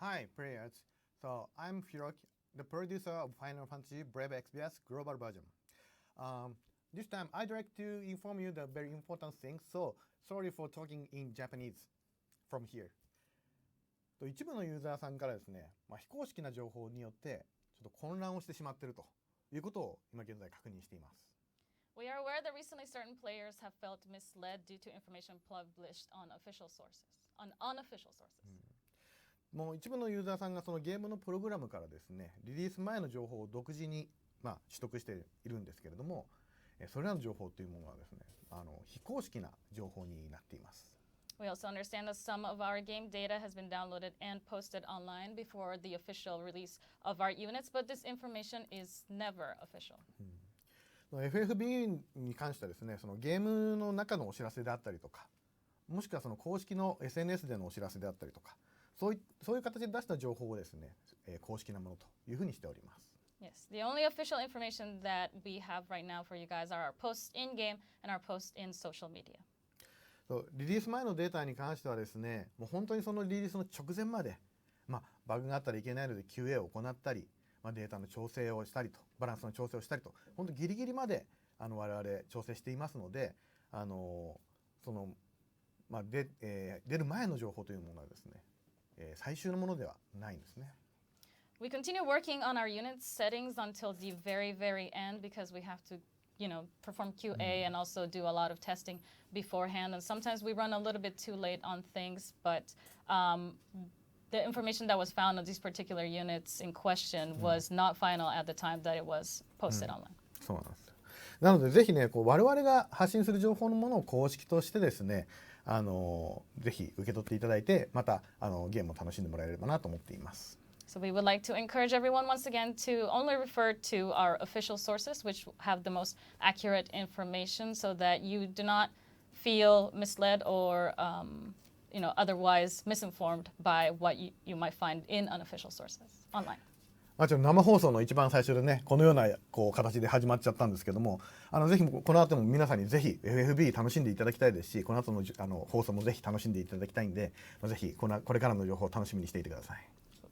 Hi, players. So I'm Hiroki, the producer of Final Fantasy Brave Exvius Global Version. This time I'd like to inform you the very important things, so sorry for talking in Japanese from here. 一部のユーザーさんからですね、非公式な情報によってちょっと混乱をしてしまっているということを今現在確認しています。We are aware that recently certain players have felt misled due to information published on unofficial sources. もう一部のユーザーさんがそのゲームのプログラムからですね、リリース前の情報を独自に、取得しているんですけれども、それらの情報というものはですね、非公式な情報になっています。We also understand that some of our game data has been downloaded and posted online before the official release of our units, but this information is never official. FFBE に関してはですね、そのゲームの中のお知らせであったりとか、もしくはその公式の SNS でのお知らせであったりとか、そういう形で出した情報をですね、公式なものというふうにしております。Yes, the only official information that we have right now for you guys are our posts in game and our posts in social media. リリース前のデータに関してはですね、もう本当にそのリリースの直前まで、バグがあったらいけないので QA を行ったり、データの調整をしたりと、バランスの調整をしたりと、本当ギリギリまで我々調整していますので、出る前の情報というものはですね、最終のものではないんですね。We continue working on our unit settings until the very, very end because we have to, perform QA and also do a lot of testing beforehand. And sometimes we run a little bit too late on things, but the information that was found on these particular units in question was not final at the time that it was posted online. そうなんです。なのでぜひね、我々が発信する情報のものを公式としてですね、ぜひ受け取っていただいて、またゲームを楽しんでもらえればなと思っています。So we would like to encourage everyone once again to only refer to our official sources, which have the most accurate information, so that you do not feel misled or, otherwise misinformed by what you might find in unofficial sources online. 生放送の一番最初でね、このような形で始まっちゃったんですけども、ぜひこの後も皆さんにぜひ FFB 楽しんでいただきたいですし、この後の放送もぜひ楽しんでいただきたいんで、ぜひこれからの情報を楽しみにしていてください。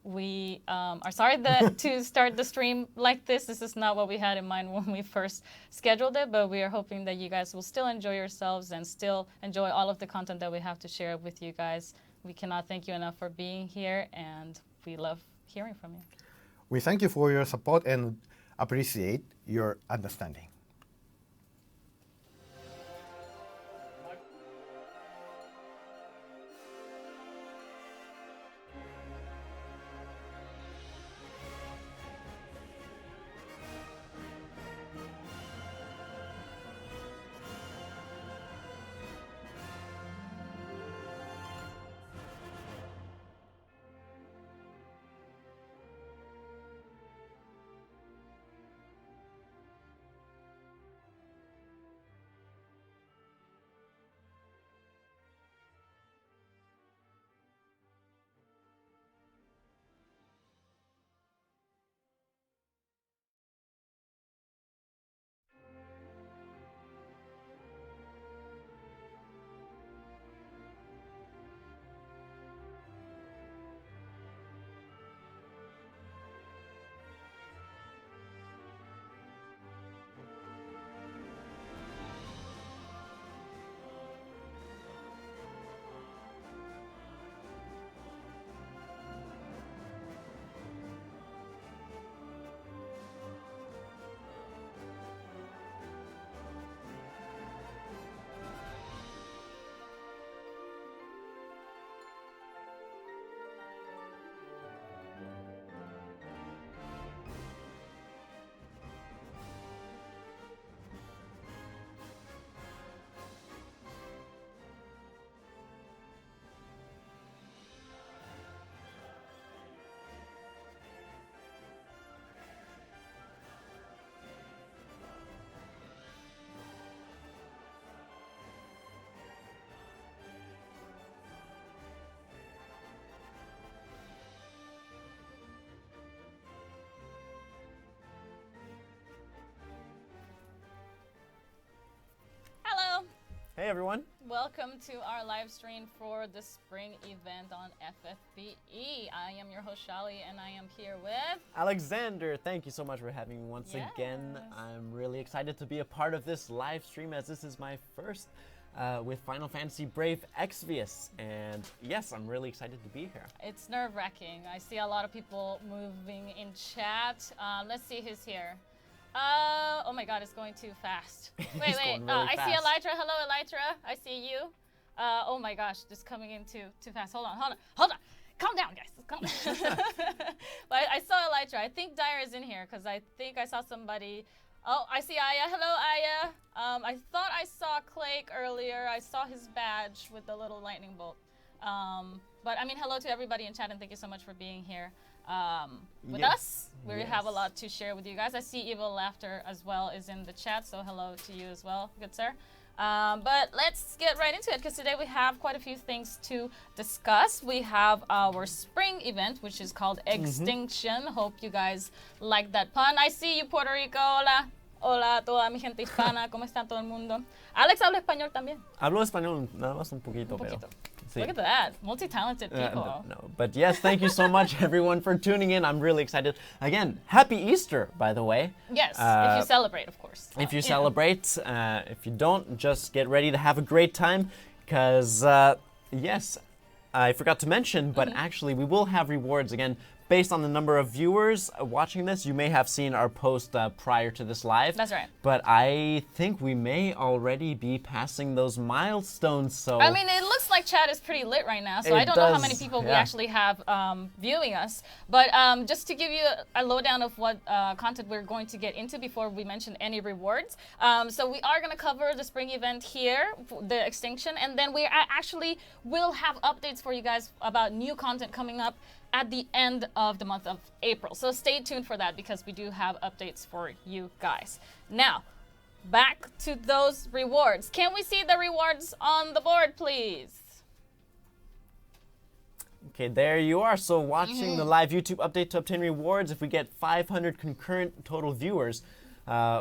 We are sorry that to start the stream like this. This is not what we had in mind when we first scheduled it, but we are hoping that you guys will still enjoy yourselves and still enjoy all of the content that we have to share with you guys. We cannot thank you enough for being here, and we love hearing from you. We thank you for your support and appreciate your understanding. Hey everyone. Welcome to our live stream for the spring event on FFBE. I am your host Shaly, and I am here with Alexander, thank you so much for having me once again. Yes. I'm really excited to be a part of this live stream as this is my first with Final Fantasy Brave Exvius. And yes, I'm really excited to be here. It's nerve-wracking. I see a lot of people moving in chat. Let's see who's here. Oh my god, it's going too fast. Wait, It's going really I see fast. Elytra. Hello, Elytra. I see you. Oh my gosh, just coming in too fast. Hold on. Calm down, guys. Calm down. But I saw Elytra. I think Dyer is in here because I think I saw somebody. Oh, I see Aya. Hello, Aya. I thought I saw Clake earlier. I saw his badge with the little lightning bolt. But I mean, hello to everybody in chat, and thank you so much for being here with Yes. us. We have a lot to share with you guys. I see Evil Laughter as well is in the chat, so hello to you as well, good sir. But let's get right into it because today we have quite a few things to discuss. We have our spring event, which is called Extinction. Hope you guys like that pun. I see you, Puerto Rico. Hola. Hola a toda mi gente hispana. ¿Cómo está todo el mundo? Alex habla español también. Hablo español nada más un poquito, Un poquito. pero sí. Look at that. Multi-talented people. No. But yes, thank you so much everyone for tuning in. I'm really excited. Again, happy Easter, by the way. Yes, if you celebrate, of course. If you Yeah. celebrate, if you don't, just get ready to have a great time because, yes, I forgot to mention, but actually we will have rewards again based on the number of viewers watching this. You may have seen our post prior to this live. That's right. But I think we may already be passing those milestones, so... I mean, it looks like chat is pretty lit right now, so It I don't know how does, many people we yeah. actually have viewing us. But just to give you a lowdown of what content we're going to get into before we mention any rewards. So we are going to cover the spring event here, the Extinction, and then we actually will have updates for you guys about new content coming up at the end of the month of April. So stay tuned for that because we do have updates for you guys. Now, back to those rewards. Can we see the rewards on the board, please? Okay, there you are. So watching the live YouTube update to obtain rewards, if we get 500 concurrent total viewers,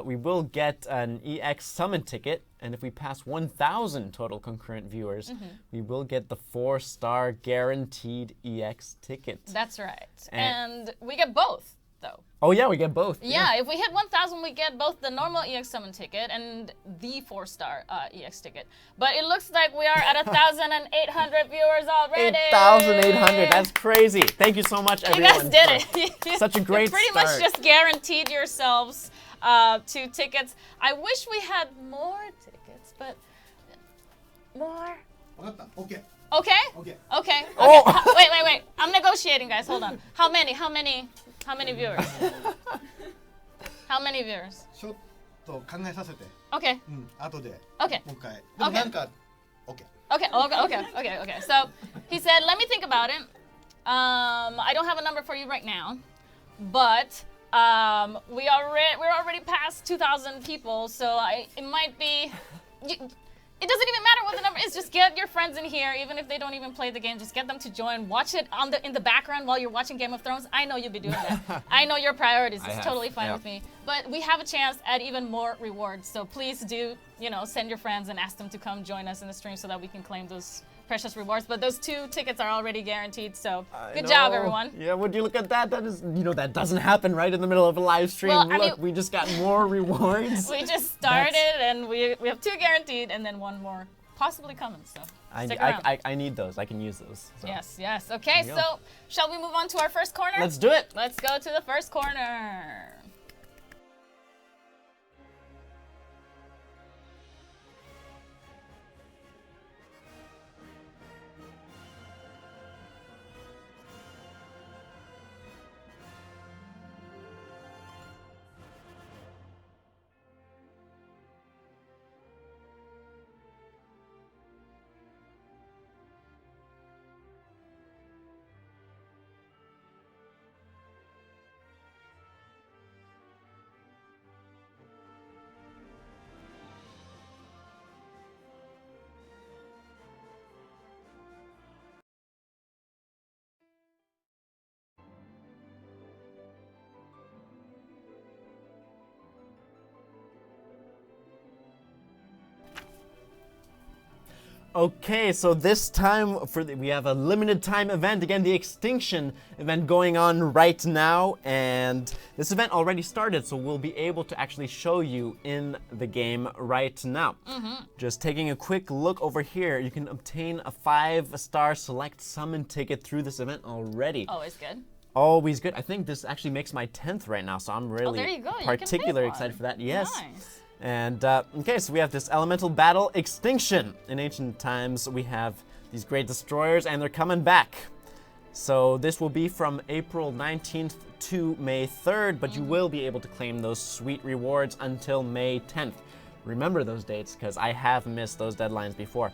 we will get an EX summon ticket. And if we pass 1,000 total concurrent viewers, we will get the 4-star guaranteed EX ticket. That's right. And we get both, though. Oh yeah, we get both. Yeah, if we hit 1,000, we get both the normal EX summon ticket and the 4-star EX ticket. But it looks like we are at 1,800 viewers already. 8,800. That's crazy. Thank you so much, You everyone. guys did it. Such a great You pretty start. much just guaranteed yourselves 2 tickets. I wish we had more tickets, but more. わかった OK Okay? OK Okay. Oh. Wait. I'm negotiating, guys. Hold on. How many viewers? How many viewers? ちょっと考えさせて Okay. 後で Okay. もう一回でもなんか OK Okay. So he said, let me think about it. I don't have a number for you right now, but we're already past 2,000 people, so it might be. It doesn't even matter what the number is. Just get your friends in here, even if they don't even play the game. Just get them to join. Watch it in the background while you're watching Game of Thrones. I know you'll be doing that. I know your priorities. It's totally fine with me. But we have a chance at even more rewards. So please do, send your friends and ask them to come join us in the stream so that we can claim those precious rewards. But those 2 tickets are already guaranteed. So good job, everyone. Yeah, would you look at that? That is, that doesn't happen right in the middle of a live stream. Well, I Look, mean- we just got more rewards. We just started and we have 2 guaranteed and then 1 more possibly coming. So stick around. I need those. I can use those. So. Yes. Okay, There you go. so shall we move on to our first corner? Let's do it. Let's go to the first corner. Okay, so this time we have a limited time event, again the extinction event going on right now, and this event already started, so we'll be able to actually show you in the game right now. Just taking a quick look over here, you can obtain a 5-star select summon ticket through this event already. Always good. Always good. I think this actually makes my 10th right now, so I'm really there you go. particularly excited for that. Yes. Nice. And okay, so we have this elemental battle extinction. In ancient times, we have these great destroyers, and they're coming back. So this will be from April 19th to May 3rd, but you will be able to claim those sweet rewards until May 10th. Remember those dates, because I have missed those deadlines before.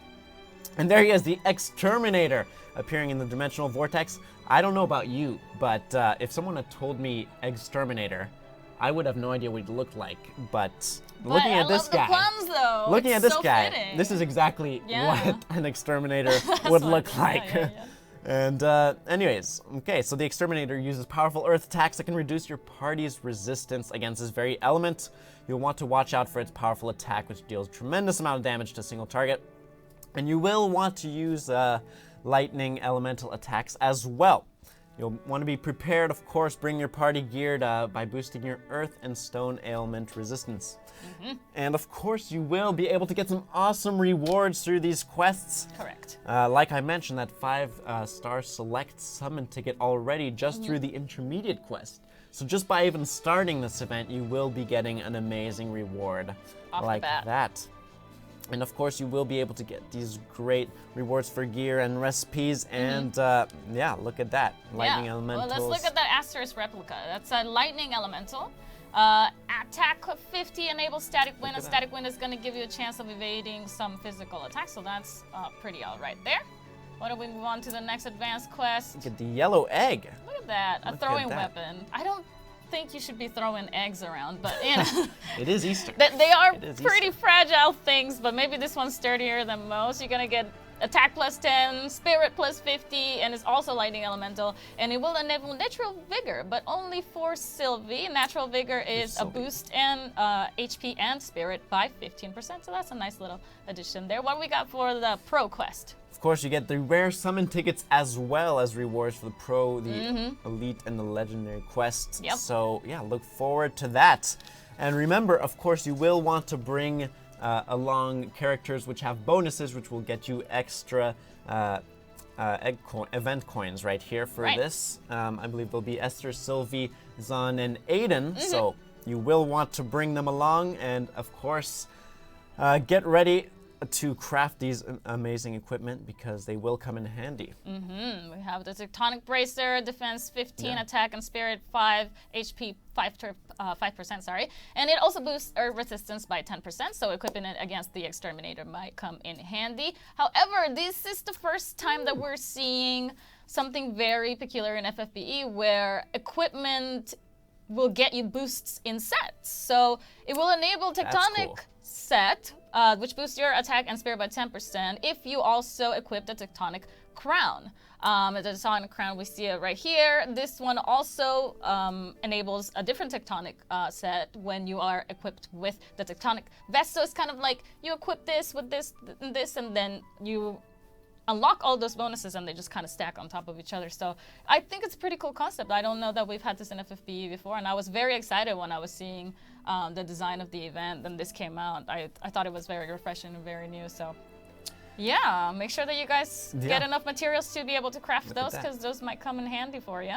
And there he is, the Exterminator, appearing in the Dimensional Vortex. I don't know about you, but if someone had told me Exterminator, I would have no idea what he looked like, but looking at this guy, plums, though. looking at this guy, fitting. this is exactly Yeah. what an Exterminator would look like. Yeah. And anyways, okay, so the Exterminator uses powerful earth attacks that can reduce your party's resistance against this very element. You'll want to watch out for its powerful attack, which deals a tremendous amount of damage to a single target. And you will want to use lightning elemental attacks as well. You'll want to be prepared, of course, bring your party geared by boosting your earth and stone ailment resistance. And of course, you will be able to get some awesome rewards through these quests. Correct. Like I mentioned, that 5-star select summon ticket already just through the intermediate quest. So just by even starting this event, you will be getting an amazing reward Off the like bat. that. And of course, you will be able to get these great rewards for gear and recipes. And yeah, look at that. Lightning elementals. Well, let's look at that Aster's replica. That's a lightning elemental. Attack 50 enables static wind. And static wind is going to give you a chance of evading some physical attacks. So that's pretty all right there. Why don't we move on to the next advanced quest? Look at the yellow egg. Look at that. A Look throwing at that. weapon. I don't think you should be throwing eggs around, but you know. It is Easter. They are It is pretty Easter. fragile things, but maybe this one's sturdier than most. You're gonna get attack plus 10, spirit plus 50, and it's also lightning elemental, and it will enable natural vigor, but only for Sylvie. Natural vigor is a Sylvie. boost in HP and spirit by 15%, so that's a nice little addition there. What do we got for the pro quest? Of course, you get the rare summon tickets as well as rewards for the pro, the elite, and the legendary quests. Yep. So yeah, look forward to that. And remember, of course, you will want to bring along characters which have bonuses, which will get you extra event coins right here for Right. this. I believe there'll be Ester, Sylvie, Zon, and Aiden. So you will want to bring them along, and of course, get ready to craft these amazing equipment because they will come in handy. We have the Tectonic Bracer, defense 15, Yeah. attack and spirit 5, HP 5%, sorry. And it also boosts earth resistance by 10%, so equipping it against the Exterminator might come in handy. However, this is the first time that we're seeing something very peculiar in FFBE where equipment will get you boosts in sets. So it will enable Tectonic cool. set, which boosts your attack and spirit by 10% if you also equip the Tectonic Crown. The Tectonic Crown, we see it right here. This one also enables a different Tectonic set when you are equipped with the Tectonic Vest. So it's kind of like you equip this with this, and then you unlock all those bonuses and they just kind of stack on top of each other. So I think it's a pretty cool concept. I don't know that we've had this in FFBE before, and I was very excited when I was seeing the design of the event and this came out. I thought it was very refreshing and very new. So yeah, make sure that you guys get enough materials to be able to craft Look at those, that. because those might come in handy for you.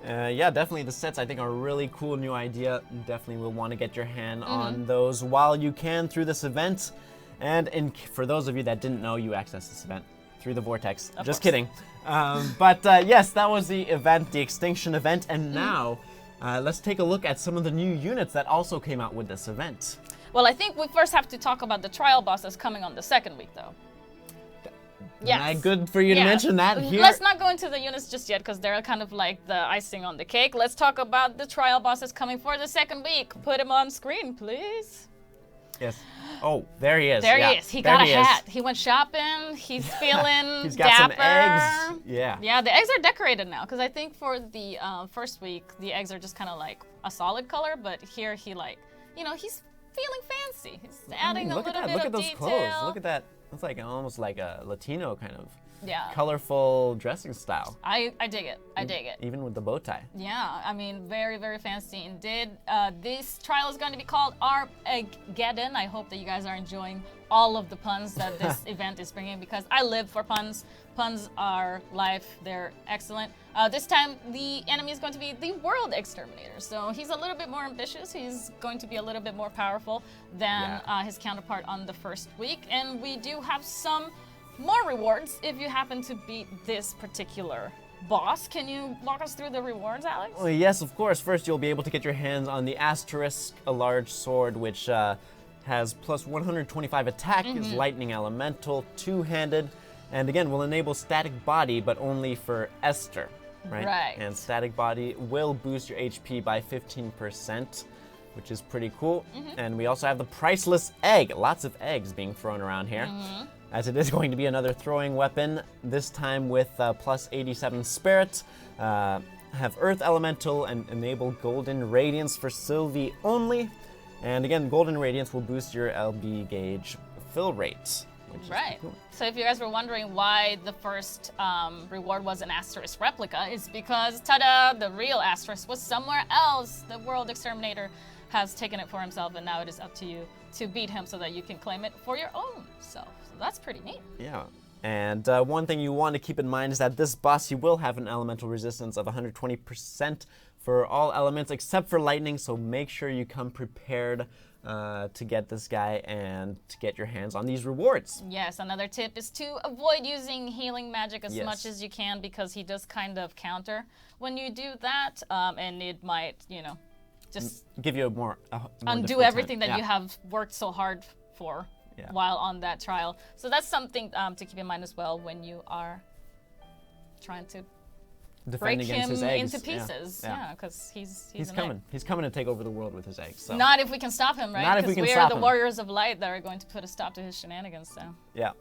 Yeah, definitely the sets I think are a really cool new idea. You definitely will want to get your hand on those while you can through this event. And for those of you that didn't know, you access this event through the Vortex. Of Just course. kidding. But yes, that was the event, the Extinction event. And now, let's take a look at some of the new units that also came out with this event. Well, I think we first have to talk about the trial bosses coming on the second week, though. Yes. Good for you to Yeah. mention that here. Let's not go into the units just yet because they're kind of like the icing on the cake. Let's talk about the trial bosses coming for the second week. Put him on screen, please. Yes. Oh, there he is. There yeah. he is. He There got a he is. hat. He went shopping. He's feeling He's got dapper. some eggs. Yeah. Yeah, the eggs are decorated now because I think for the first week the eggs are just kind of like a solid color, but here he he's feeling fancy. He's adding a Look little at that. bit Look of at those detail. clothes. Look at that It's like almost like a Latino kind of Yeah. colorful dressing style. I dig it. I dig it. Even with the bow tie. Yeah, I mean, very, very fancy indeed. This trial is going to be called Armageddon. I hope that you guys are enjoying all of the puns that this event is bringing, because I live for puns. Puns are life. They're excellent. This time, the enemy is going to be the World Exterminator. So he's a little bit more ambitious. He's going to be a little bit more powerful than his counterpart on the first week. And we do have some more rewards if you happen to beat this particular boss. Can you walk us through the rewards, Alex? Well, yes, of course. First, you'll be able to get your hands on the Asterisk, a large sword, which has plus 125 attack, is lightning elemental, two-handed, and again, will enable static body, but only for Ester, right? Right. And static body will boost your HP by 15%, which is pretty cool. And we also have the Priceless Egg. Lots of eggs being thrown around here. As it is going to be another throwing weapon, this time with plus 87 spirit. Have Earth Elemental and enable Golden Radiance for Sylvie only. And again, Golden Radiance will boost your LB gauge fill rate. Which is Right. cool. So if you guys were wondering why the first reward was an Asterisk replica, it's because, ta-da, the real Asterisk was somewhere else. The World Exterminator has taken it for himself, and now it is up to you to beat him so that you can claim it for your own self. So that's pretty neat. Yeah. And one thing you want to keep in mind is that this boss, you will have an elemental resistance of 120% for all elements except for lightning, so make sure you come prepared to get this guy and to get your hands on these rewards. Yes, another tip is to avoid using healing magic as Yes. much as you can, because he does kind of counter when you do that, and it might, just Give you a more undo difficult everything time. that you have worked so hard for while on that trial. So that's something to keep in mind as well when you are trying to Defend break against him his eggs. into pieces. Yeah. Yeah, because he's He's an coming. egg. He's coming to take over the world with his eggs. So. Not if we can stop him, right? Not if we Because can we are stop the him. warriors of light that are going to put a stop to his shenanigans. So Yeah.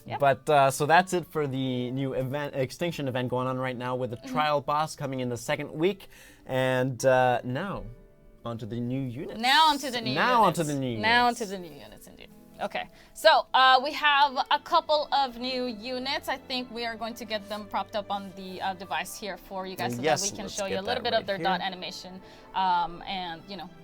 Yep. But so that's it for the new event, extinction event going on right now with the trial boss coming in the second week. And now, onto the new units. now onto the new units. Now onto the new units. Now onto the new units, indeed. Okay, so we have a couple of new units. I think we are going to get them propped up on the device here for you guys so Yes, that we can let's show you get a little that bit of right their here. dot animation and,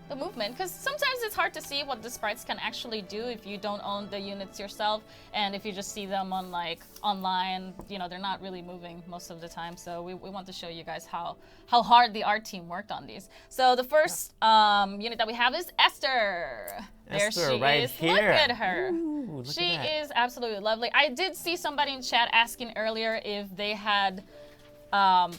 the movement. Because sometimes it's hard to see what the sprites can actually do if you don't own the units yourself. And if you just see them on, online, they're not really moving most of the time. So we want to show you guys how hard the art team worked on these. So the first unit that we have is Ester. There Esther, she right is. here. Look at her. Ooh, look She at that. is absolutely lovely. I did see somebody in chat asking earlier if they had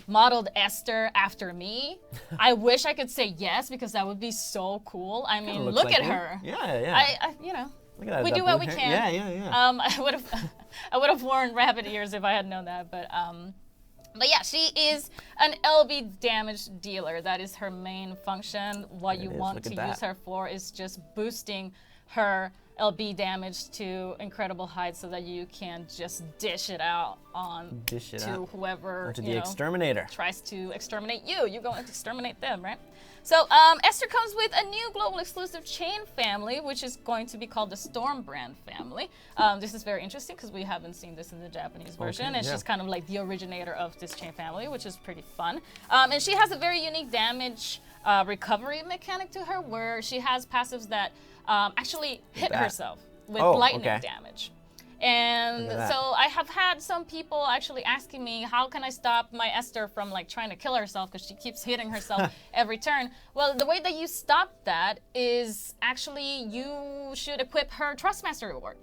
modeled Ester after me. I wish I could say yes, because that would be so cool. I mean, Looks look like at you. her. Yeah, yeah. I Look at that, we that do what blue we hair. can. Yeah. I would have worn rabbit ears if I had known that, but yeah, she is an LB damage dealer. That is her main function. What you it is. want Look to at use that. her for is just boosting her LB damage to incredible heights so that you can just dish it out on Dish it to out whoever onto you the know, exterminator. tries to exterminate you. You go and exterminate them, right? So Ester comes with a new global exclusive chain family, which is going to be called the Storm brand family. This is very interesting because we haven't seen this in the Japanese version, and yeah. she's kind of like the originator of this chain family, which is pretty fun. And she has a very unique damage recovery mechanic to her, where she has passives that actually hit that. herself with Oh, lightning okay. damage. And Look at that. so I have had some people actually asking me, how can I stop my Ester from trying to kill herself because she keeps hitting herself every turn? Well, the way that you stop that is actually you should equip her Trustmaster reward.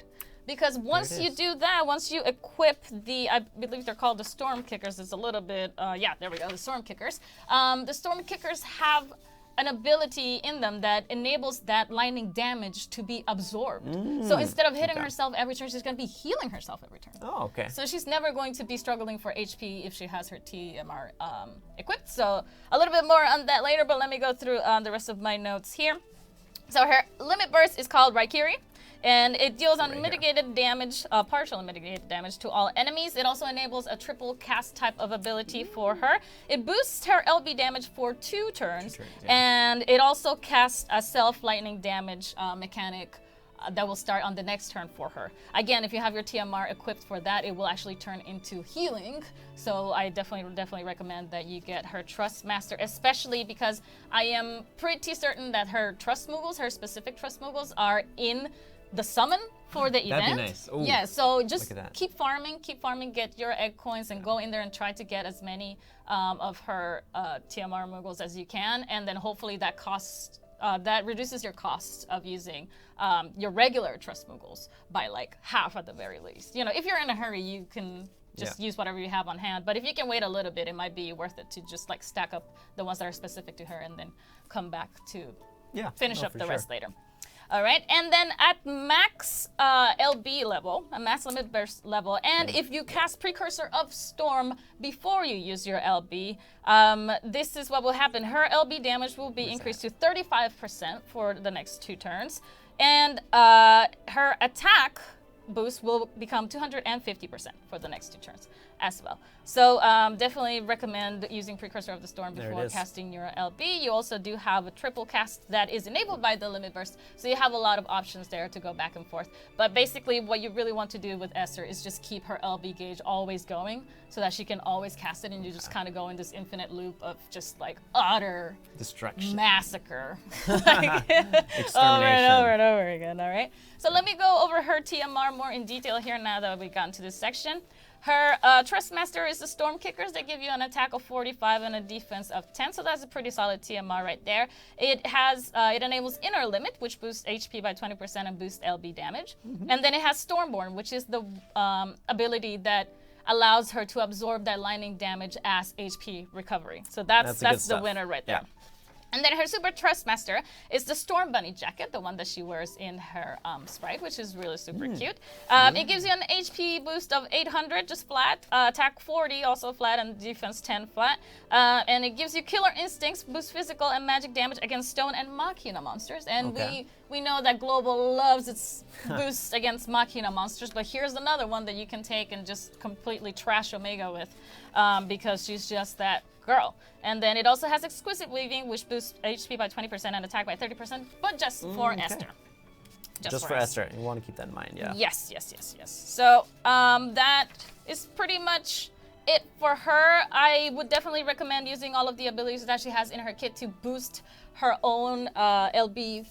Because once you is. do that, once you equip the, I believe they're called the Storm Kickers, it's a little bit, yeah, there we go, the Storm Kickers. The Storm Kickers have an ability in them that enables that lightning damage to be absorbed. So instead of hitting herself every turn, she's going to be healing herself every turn. Oh, okay. So she's never going to be struggling for HP if she has her TMR equipped. So a little bit more on that later, but let me go through the rest of my notes here. So her limit burst is called Raikiri, and it deals unmitigated damage, partial unmitigated damage to all enemies. It also enables a triple cast type of ability for her. It boosts her LB damage for 2 turns, yeah. and it also casts a self lightning damage mechanic that will start on the next turn for her. Again, if you have your TMR equipped for that, it will actually turn into healing. So I definitely recommend that you get her Trust Master, especially because I am pretty certain that her Trust Moogles, her specific Trust Moogles, are in the summon for the event. That'd be nice. Ooh, yeah, so just look at that. keep farming, get your egg coins, and go in there and try to get as many of her TMR Moogles as you can, and then hopefully that costs. That reduces your cost of using your regular Trust Moogles by like half at the very least. You know, if you're in a hurry, you can just use whatever you have on hand. But if you can wait a little bit, it might be worth it to just like stack up the ones that are specific to her and then come back to finish up the rest later. All right, and then at max LB level, a max limit burst level, and if you cast Precursor of Storm before you use your LB, this is what will happen. Her LB damage will be increased to 35% for the next 2 turns, and her attack boost will become 250% for the next 2 turns as well. So definitely recommend using Precursor of the Storm before casting your LB. You also do have a triple cast that is enabled by the limit burst, so you have a lot of options there to go back and forth. But basically what you really want to do with Ester is just keep her LB gauge always going so that she can always cast it, and you just kind of go in this infinite loop of just like utter destruction, massacre, extermination, over and over and over again. All right, so let me go over her TMR more in detail here now that we've gotten to this section. Her Trust Master is the Storm Kickers. They give you an attack of 45 and a defense of 10, so that's a pretty solid TMR right there. It has it enables Inner Limit, which boosts HP by 20% and boosts LB damage. And then it has Stormborn, which is the ability that allows her to absorb that lightning damage as HP recovery. So that's the winner right there. And then her Super Trust Master is the Storm Bunny jacket, the one that she wears in her sprite, which is really super cute. It gives you an HP boost of 800, just flat, attack 40, also flat, and defense 10 flat. And it gives you Killer Instincts, boost physical and magic damage against stone and Machina monsters. And we know that Global loves its boosts against Machina monsters, but here's another one that you can take and just completely trash Omega with because she's just that girl. And then it also has Exquisite Weaving, which boosts HP by 20% and attack by 30%, but just for Ester. Just for Ester. You want to keep that in mind, Yes. So that is pretty much it for her. I would definitely recommend using all of the abilities that she has in her kit to boost her own LB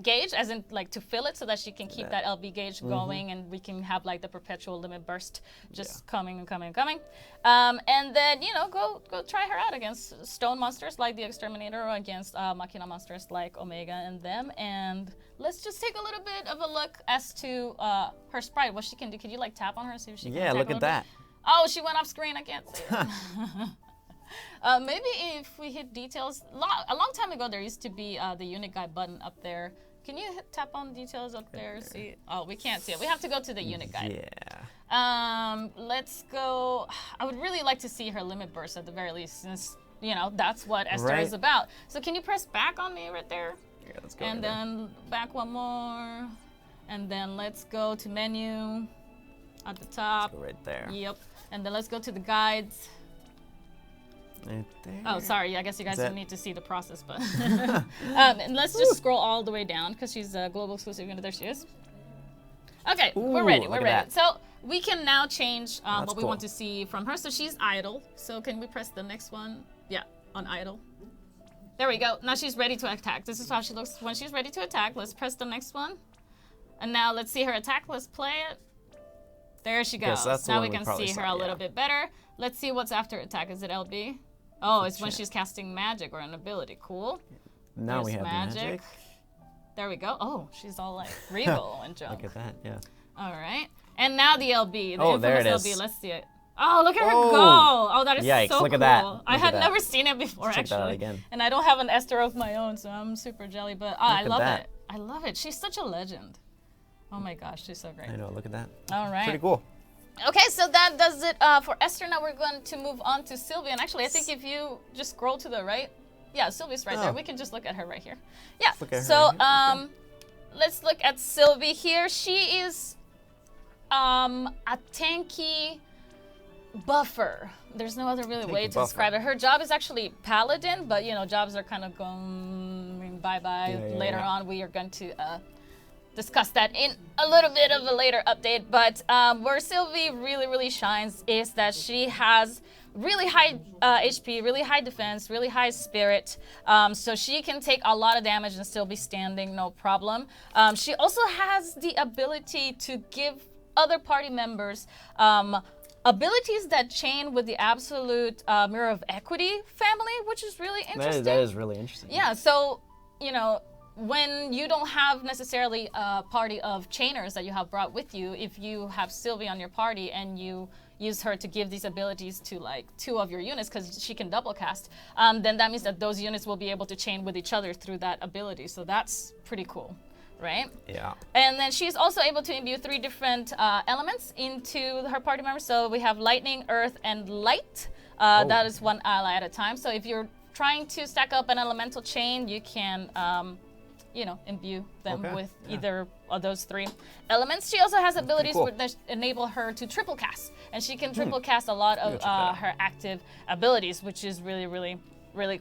gauge, as in like to fill it so that she can keep that LB gauge going, and we can have like the perpetual limit burst just coming and coming and coming. And then, you know, go try her out against stone monsters like the Exterminator or against Machina monsters like Omega and them. And let's just take a little bit of a look as to her sprite, what she can do. Could you like tap on her and see if she can attack look at that. Bit? Oh, she went off screen. I can't see it. Maybe if we hit details. A long time ago, there used to be the unit guide button up there. Can you tap on details up there? See? Oh, we can't see it. We have to go to the unit guide. Let's go. I would really like to see her limit burst at the very least, since, you know, that's what Ester is about. So can you press back on me right there? Yeah, let's go. And then back one more. And then let's go to menu at the top. Let's go right there. Yep. And then let's go to the guides. Right there. Oh, sorry. I guess you guys don't need to see the process, but and let's just scroll all the way down because she's a global exclusive unit. There she is. Okay, we're ready. We're ready. So we can now change what we want to see from her. So she's idle. So can we press the next one? Yeah, on idle. There we go. Now she's ready to attack. This is how she looks when she's ready to attack. Let's press the next one. And now let's see her attack. Let's play it. There she goes. Yes, now we can see her a little bit better. Let's see what's after attack. Is it LB? Oh, it's when she's casting magic or an ability. Cool. Now we have magic. There we go. Oh, she's all like regal and junk. Look at that, yeah. All right. And now the LB, the infamous there it is. LB. Let's see it. Oh, look at her go. Oh, that is Yikes, so look cool. at that. I had never seen it before, Let's check that out actually. again. And I don't have an Ester of my own, so I'm super jelly. But I love that. it. I love it. She's such a legend. Oh my gosh, she's so great. I know, look at that. All right. Pretty cool. Okay, so that does it for Ester. Now we're going to move on to Sylveon. Actually, I think if you just scroll to the right, yeah, Sylvia's right there. We can just look at her right here. Yeah. So let's look at Sylvie here. She is a tanky buffer. There's no other really way to describe it. Her job is actually paladin, but you know, jobs are kind of going bye-bye. Later on, we are going to discuss that in a little bit of a later update. But where Sylvie really shines is that she has really high HP, really high defense, really high spirit. So she can take a lot of damage and still be standing, no problem. She also has the ability to give other party members abilities that chain with the absolute Mirror of Equity family, which is really interesting. That is really interesting. Yeah, so, you know, when you don't have necessarily a party of chainers that you have brought with you, if you have Sylvie on your party and you use her to give these abilities to like 2 of your units because she can double cast, then that means that those units will be able to chain with each other through that ability. So that's pretty cool, right? Yeah. And then she's also able to imbue 3 different elements into her party members. So we have lightning, earth, and light. That is 1 ally at a time. So if you're trying to stack up an elemental chain, you can you know, imbue them with either of those 3 elements. She also has abilities that enable her to triple cast, and she can triple cast a lot of her active abilities, which is really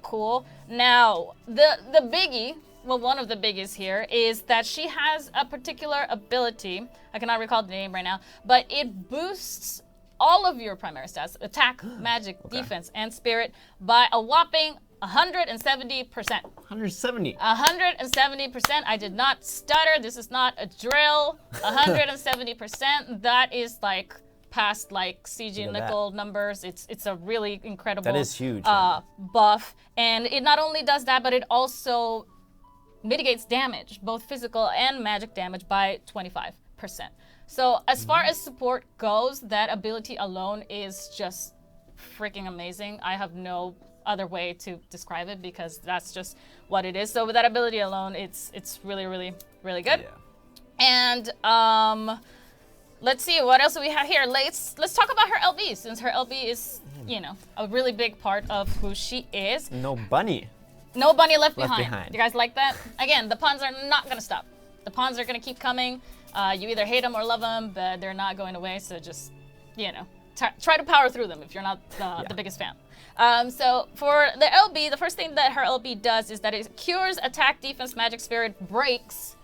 cool. Now, the biggie, well, one of the biggies here is that she has a particular ability. I cannot recall the name right now, but it boosts all of your primary stats: attack, magic, defense, and spirit by a whopping 170%. 170. 170%. I did not stutter. This is not a drill. 170%. That is like past like CG nickel numbers. It's a really incredible. That is huge. Buff, and it not only does that, but it also mitigates damage, both physical and magic damage, by 25%. So as far as support goes, that ability alone is just freaking amazing. I have no other way to describe it because that's just what it is. So with that ability alone, it's really good. Yeah. And let's see what else do we have here. Let's talk about her LB, since her LB is, you know, a really big part of who she is. No bunny. No bunny left behind. You guys like that? Again, the puns are not gonna stop. The puns are gonna keep coming. You either hate them or love them, but they're not going away. So just, you know, try to power through them if you're not the biggest fan. So for the LB, the first thing that her LB does is that it cures attack, defense, magic, spirit, breaks,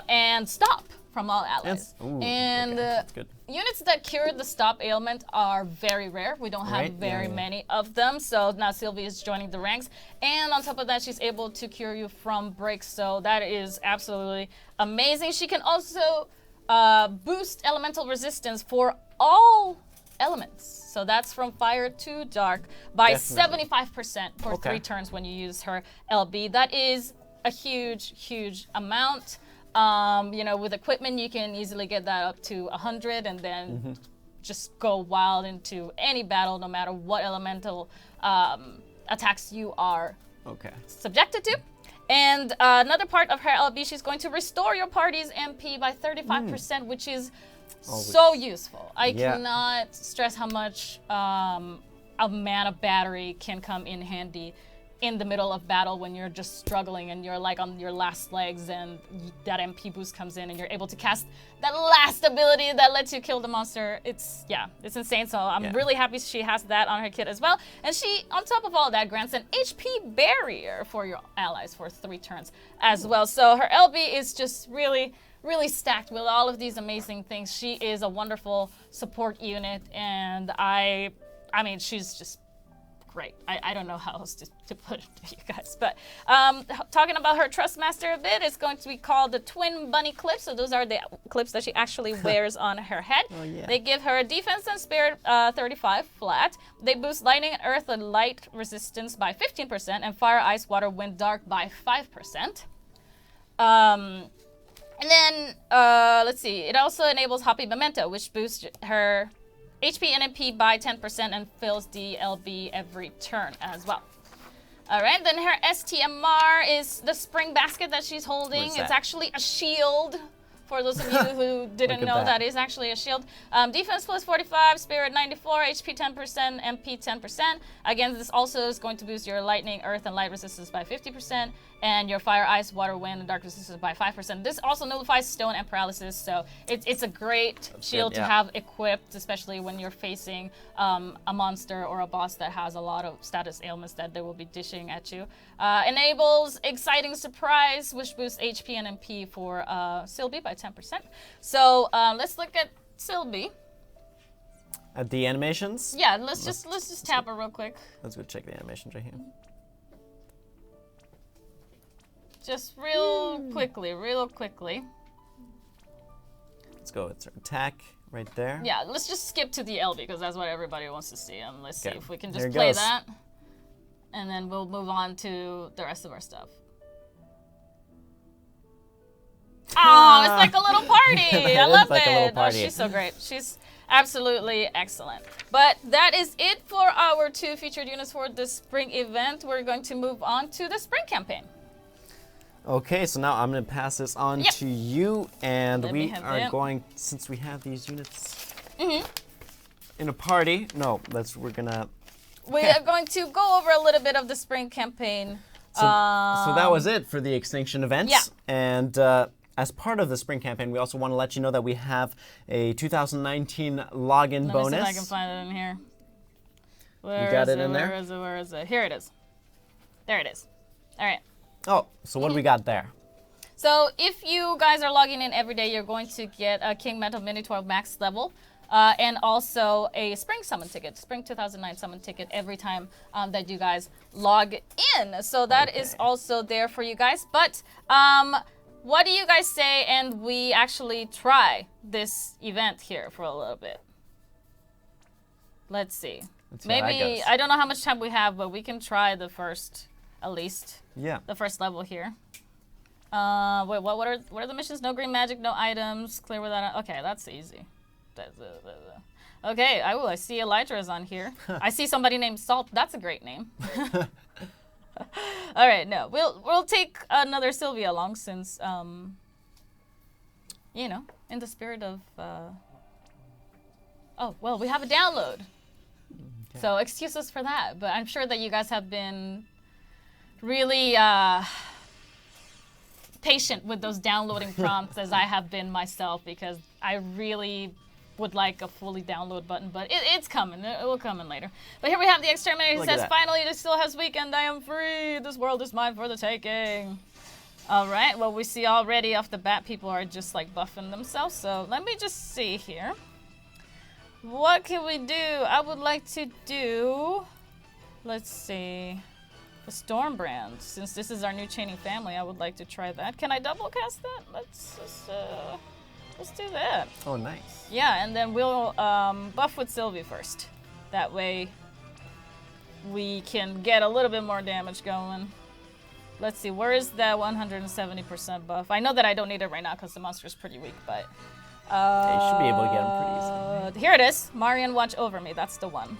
and stop from all allies. That's good. Units that cure the stop ailment are very rare. We don't have very many of them. So now Sylvie is joining the ranks. And on top of that, she's able to cure you from breaks. So that is absolutely amazing. She can also boost elemental resistance for all elements. So that's from fire to dark by 75% for 3 turns when you use her LB. That is a huge amount. You know, with equipment, you can easily get that up to 100 and then just go wild into any battle, no matter what elemental attacks you are subjected to. And another part of her LB, she's going to restore your party's MP by 35%, which is so useful. I cannot stress how much a mana battery can come in handy in the middle of battle when you're just struggling and you're like on your last legs and that MP boost comes in and you're able to cast that last ability that lets you kill the monster. It's insane. So I'm really happy she has that on her kit as well. And she, on top of all that, grants an HP barrier for your allies for 3 turns as well. So her LB is just really stacked with all of these amazing things. She is a wonderful support unit, and I mean, she's just great. I don't know how else to put it to you guys. But talking about her Trustmaster a bit, it's going to be called the Twin Bunny Clips. So those are the clips that she actually wears on her head. They give her defense and spirit 35 flat. They boost lightning, earth, and light resistance by 15%, and fire, ice, water, wind, dark by 5%. And then, let's see, it also enables Happy Memento, which boosts her HP and MP by 10% and fills the LB every turn as well. All right, then her STMR is the spring basket that she's holding. It's actually a shield. For those of you who didn't know, that is actually a shield. Defense plus 45, spirit 94, HP 10%, MP 10%. Again, this also is going to boost your lightning, earth, and light resistance by 50%, and your fire, ice, water, wind, and dark resistance by 5%. This also nullifies stone and paralysis, so it's a great shield to have equipped, especially when you're facing a monster or a boss that has a lot of status ailments that they will be dishing at you. Enables exciting surprise, which boosts HP and MP for Sylvie by 10%. So let's look at Sylvie. At the animations? Yeah, let's just tap her real quick. Let's go check the animations right here. Just real quickly. Let's go. It's our attack right there. Yeah, let's just skip to the LB because that's what everybody wants to see, and let's see if we can just There it play goes. that, and then we'll move on to the rest of our stuff. Oh, it's like a little party. I love like a it. little Oh, party. she's so great. She's absolutely excellent. But that is it for our 2 featured units for the spring event. We're going to move on to the spring campaign. Okay, so now I'm going to pass this on Yep. to you, and Let me we have are that. going, since we have these units in a party, we're going to... We are going to go over a little bit of the spring campaign. So that was it for the Extinction events. Yeah. And as part of the spring campaign, we also want to let you know that we have a 2019 login bonus. Let me see if I can find it in here. Where got is it in there? Where is it? Here it is. There it is. All right. Oh, so what do we got there? So if you guys are logging in every day, you're going to get a King Metal Mini 12 max level. And also a spring summon ticket, spring 2009 summon ticket every time that you guys log in. So that is also there for you guys. But what do you guys say and we actually try this event here for a little bit? Let's see. Let's see how that Maybe, goes. I don't know how much time we have, but we can try the first, at least, Yeah. the first level here. Wait, what are the missions? No green magic, no items, clear without, okay, that's easy. Okay, I see Elytra is on here. I see somebody named Salt. That's a great name. All right, no, we'll take another Sylvia along since you know, in the spirit of oh well, we have a download, so excuse us for that. But I'm sure that you guys have been really patient with those downloading prompts as I have been myself, because I really would like a fully download button, but it's coming. It will come in later. But here we have the Exterminator who Look at says, that. finally, it still has weekend. I am free. This world is mine for the taking. All right. Well, we see already off the bat people are just like buffing themselves. So let me just see here. What can we do? I would like to do, let's see, the Storm brand. Since this is our new chaining family, I would like to try that. Can I double cast that? Let's do that. Oh, nice. Yeah, and then we'll buff with Sylvie first. That way we can get a little bit more damage going. Let's see, where is that 170% buff? I know that I don't need it right now because the monster is pretty weak, but... Yeah, you should be able to get him pretty easily. Here it is. Marian, watch over me. That's the one.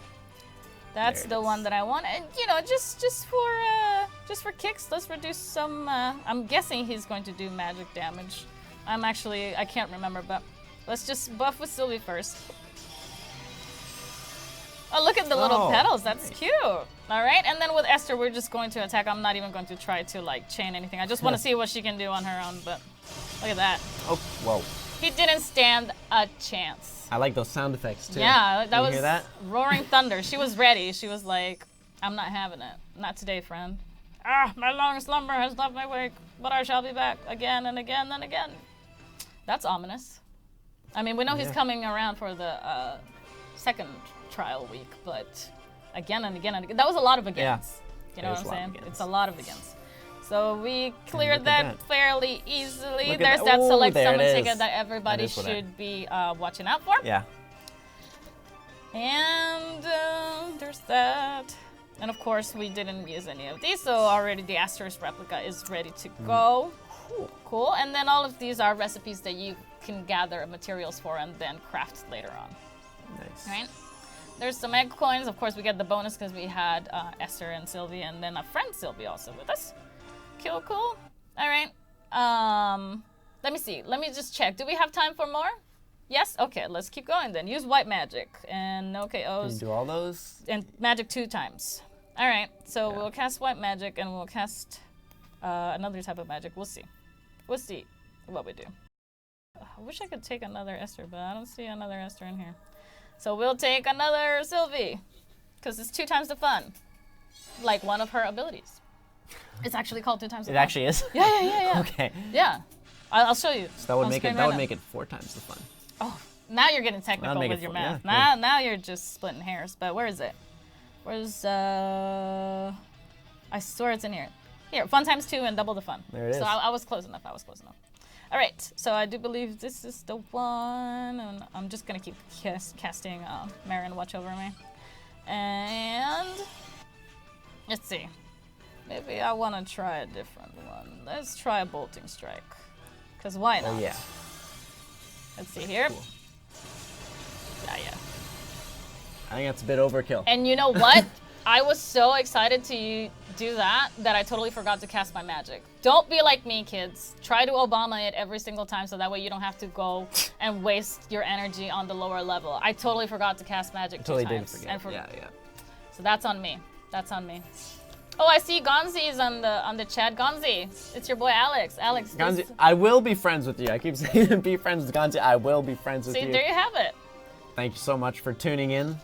That's There it the is. one that I want. And, you know, just for kicks, let's reduce some... I'm guessing he's going to do magic damage. I can't remember, but let's just buff with Sylvie first. Oh, look at the little petals. That's cute. All right, and then with Ester, we're just going to attack. I'm not even going to try to, like, chain anything. I just want to see what she can do on her own, but look at that. Oh, whoa. He didn't stand a chance. I like those sound effects, too. Yeah, that you was hear that? roaring thunder. She was ready. She was like, I'm not having it. Not today, friend. Ah, my long slumber has left me awake, but I shall be back again and again and again. That's ominous. I mean, we know he's coming around for the second trial week, but again and again and again. That was a lot of agains. You know It what is I'm a lot of saying? agains. It's a lot of agains. So we cleared look at that that. fairly easily. Look at There's that. that Ooh, select there it summon is. ticket that everybody That is what I- should be watching out for. Yeah. And there's that. And of course, we didn't use any of these, so already the Asterisk replica is ready to go. Cool. And then all of these are recipes that you can gather materials for and then craft later on. Nice. Right? There's some egg coins. Of course, we get the bonus because we had Esther and Sylvie, and then a friend Sylvie also with us. Cool, cool. All right. Let me see. Let me just check. Do we have time for more? Yes? Okay, let's keep going then. Use white magic and no Can you KOs do all those? and magic 2 times. All right, so we'll cast white magic and we'll cast another type of magic. We'll see. We'll see what we do. I wish I could take another Ester, but I don't see another Ester in here. So we'll take another Sylvie, because it's 2 times the fun. Like one of her abilities. It's actually called 2 times the fun. It actually is? Yeah. Okay. Yeah. I'll show you. So that would on make screen it right now. make it 4 times the fun. Oh, now you're getting technical make with it your 4, math. yeah, Now you're just splitting hairs. But where is it? Where's I swear it's in here. Here, fun times 2 and double the fun. There it So is. I was close enough. All right. So I do believe this is the one, and I'm just gonna keep casting Marion watch over me. And let's see. Maybe I want to try a different one. Let's try a bolting strike. Cause why not? Oh yeah. Let's see here. Cool. Yeah. I think that's a bit overkill. And you know what? I was so excited to do that I totally forgot to cast my magic. Don't be like me, kids. Try to Obama it every single time so that way you don't have to go and waste your energy on the lower level. I totally forgot to cast magic Totally 2 didn't times. forget. Yeah. So that's on me. Oh, I see Gonzi's on the chat. Gonzi, it's your boy Alex. Alex, Gonzi, I will be friends with you. I keep saying be friends with Gonzi. I will be friends with see, you. there you have it. Thank you so much for tuning in.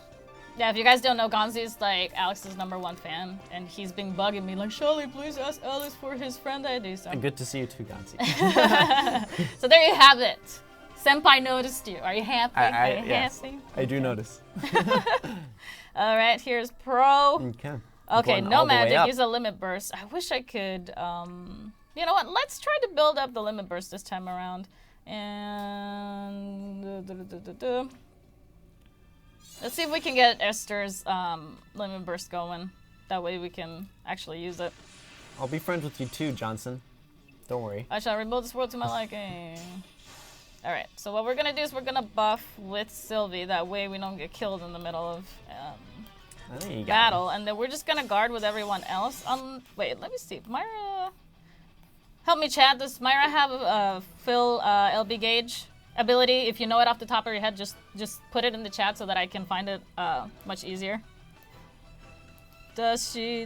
Yeah, if you guys don't know, Gonzi's like Alex's #1 fan, and he's been bugging me like, Shaly, please ask Alex for his friend ID. So. And good to see you too, Gonzi. So there you have it. Senpai noticed you. Are you happy? Are you yes, happy? I do notice. All right, here's Pro. Okay. Okay, Going no all the way magic. up. Use a limit burst. I wish I could. You know what? Let's try to build up the limit burst this time around. And let's see if we can get Ester's limit burst going. That way we can actually use it. I'll be friends with you too, Johnson. Don't worry. I shall rebuild this world to my liking. All right. So what we're gonna do is we're gonna buff with Sylvie. That way we don't get killed in the middle of. I think you got Battle, and then we're just gonna guard with everyone else. Wait, let me see. Myra, help me, chat. Does Myra have a fill LB gauge ability? If you know it off the top of your head, just put it in the chat so that I can find it much easier. Does she?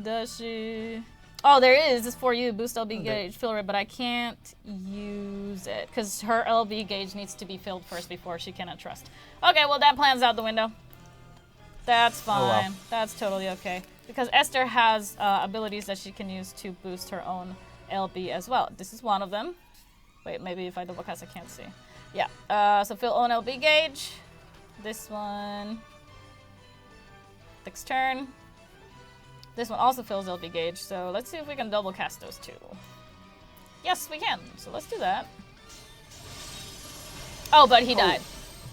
Oh, there is. It's for you. Boost LB gauge, fill rate, but I can't use it because her LB gauge needs to be filled first before she can trust. Okay, well that plan's out the window. That's fine. Oh, well. That's totally okay. Because Ester has abilities that she can use to boost her own LB as well. This is one of them. Wait, maybe if I double cast, I can't see. Yeah. So fill own LB gauge. This one. Next turn. This one also fills LB gauge. So let's see if we can double cast those two. Yes, we can. So let's do that. Oh, but he died.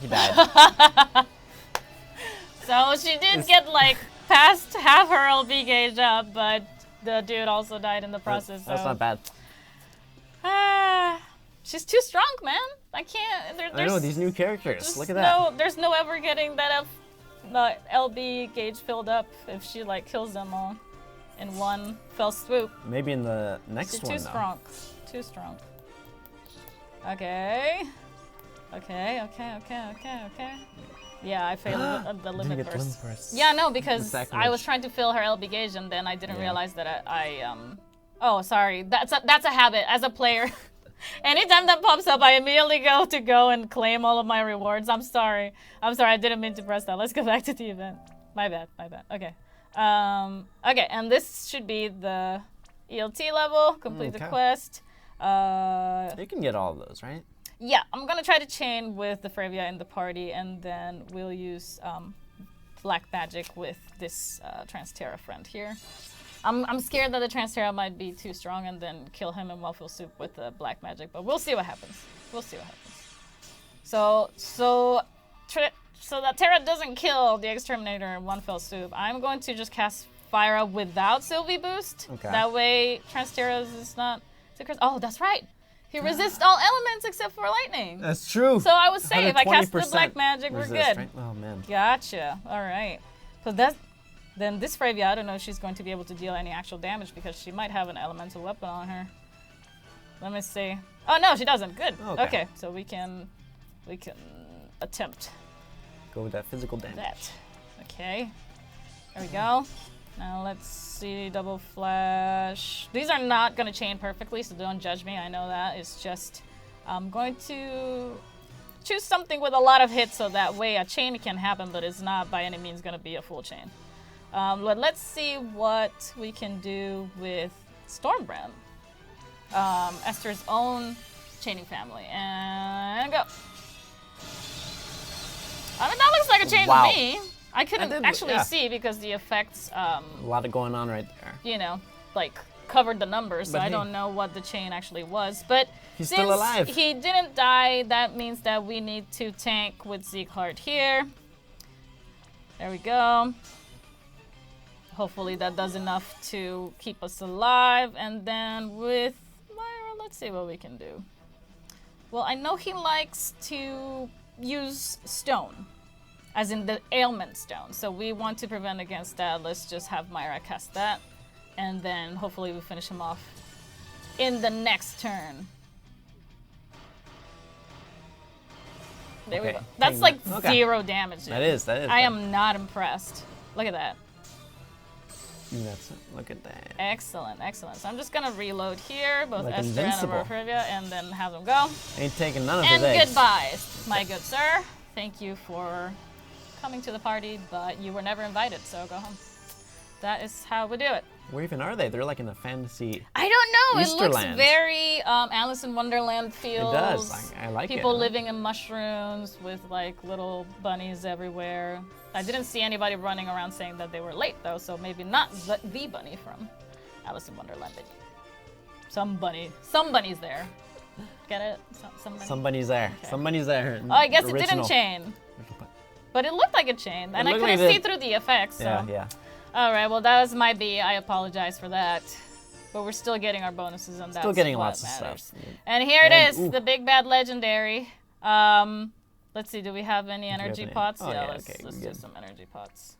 He died. So she did get like past half her LB gauge up, but the dude also died in the process. That's so. not bad. She's too strong, man. I can't. I know these new characters. there's Look at that. No, there's no ever getting that the LB gauge filled up if she like kills them all in one fell swoop. Maybe in the next She's one. too though. strong. Too strong. Okay. Okay. Yeah, I failed the Didn't limit get the burst. limit burst. Yeah, no, because The second I one. was trying to fill her LB gauge and then I didn't Yeah. realize that Oh, sorry. That's a habit as a player. Anytime that pops up, I immediately go and claim all of my rewards. I'm sorry. I didn't mean to press that. Let's go back to the event. My bad. Okay. Okay, and this should be the ELT level. Complete the Okay. quest. You can get all of those, right? Yeah, I'm gonna try to chain with the Frevia in the party, and then we'll use black magic with this Transterra friend here. I'm scared that the Transterra might be too strong and then kill him in waffle soup with the black magic, but we'll see what happens. So that Terra doesn't kill the Exterminator in one fell swoop, I'm going to just cast Fire without Sylvie boost. Okay. That way Transterra is not. Oh, that's right. He resists all elements except for lightning. That's true. So I would say if I cast the 120% black magic, we're resist, good. right? Oh man. Gotcha. All right. So then this Frevia, I don't know if she's going to be able to deal any actual damage because she might have an elemental weapon on her. Let me see. Oh no, she doesn't. Good. Okay. So we can attempt Go with that physical damage. that. Okay. There we go. Now let's see, double flash. These are not gonna chain perfectly, so don't judge me. I know that. It's just I'm going to choose something with a lot of hits so that way a chain can happen, but it's not by any means gonna be a full chain. But let's see what we can do with Stormbrand. Ester's own chaining family. And go. I mean, that looks like a chain Wow. to me. I couldn't actually see because the effects, A lot of going on right there. you know, like covered the numbers, so But I hey. don't know what the chain actually was. But He's since still alive. he didn't die, that means that we need to tank with Sieghart here. There we go. Hopefully that does enough to keep us alive. And then with Myra, let's see what we can do. Well, I know he likes to use stone, as in the ailment stone. So we want to prevent against that. Let's just have Myra cast that. And then hopefully we finish him off in the next turn. There we Okay. go. That's like Okay. 0 damage. That is. I am not impressed. Look at that. That's it. Look at that. Excellent, excellent. So I'm just gonna reload here, both Like Ester invincible. and Aurora, and then have them go. Ain't taking none of And his eggs. goodbyes, my good sir. Thank you for coming to the party, but you were never invited, so go home. That is how we do it. Where even are they? They're like in a fantasy. I don't know. It looks Easterland. very Alice in Wonderland feels. It does. I like it. People living in mushrooms with like little bunnies everywhere. I didn't see anybody running around saying that they were late though, so maybe not the bunny from Alice in Wonderland. But some bunny's there. Get it? Somebody. Somebody's there. Okay. Somebody's there. Oh, I guess it Original. didn't chain, but it looked like it chained, and I looked couldn't like see it- through the effects. So. Yeah, yeah. All right, well that was my B. I apologize for that, but we're still getting our bonuses, and that's Still getting what lots of matters. stuff. And here it And- is, ooh. the big bad legendary. Let's see, do we have any have energy any? pots? Oh, yeah, let's okay, do good. some energy pots.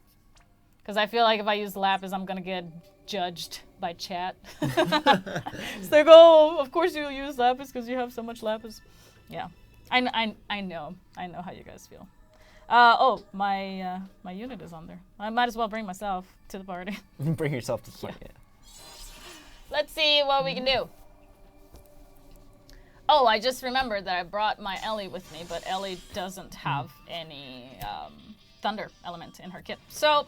Because I feel like if I use lapis, I'm gonna get judged by chat. It's like, oh, of course you'll use lapis because you have so much lapis. Yeah, I know how you guys feel. Oh, my unit is on there. I might as well bring myself to the party. Bring yourself to play. Yeah. Let's see what we can do. Oh, I just remembered that I brought my Ellie with me, but Ellie doesn't have any thunder element in her kit. So,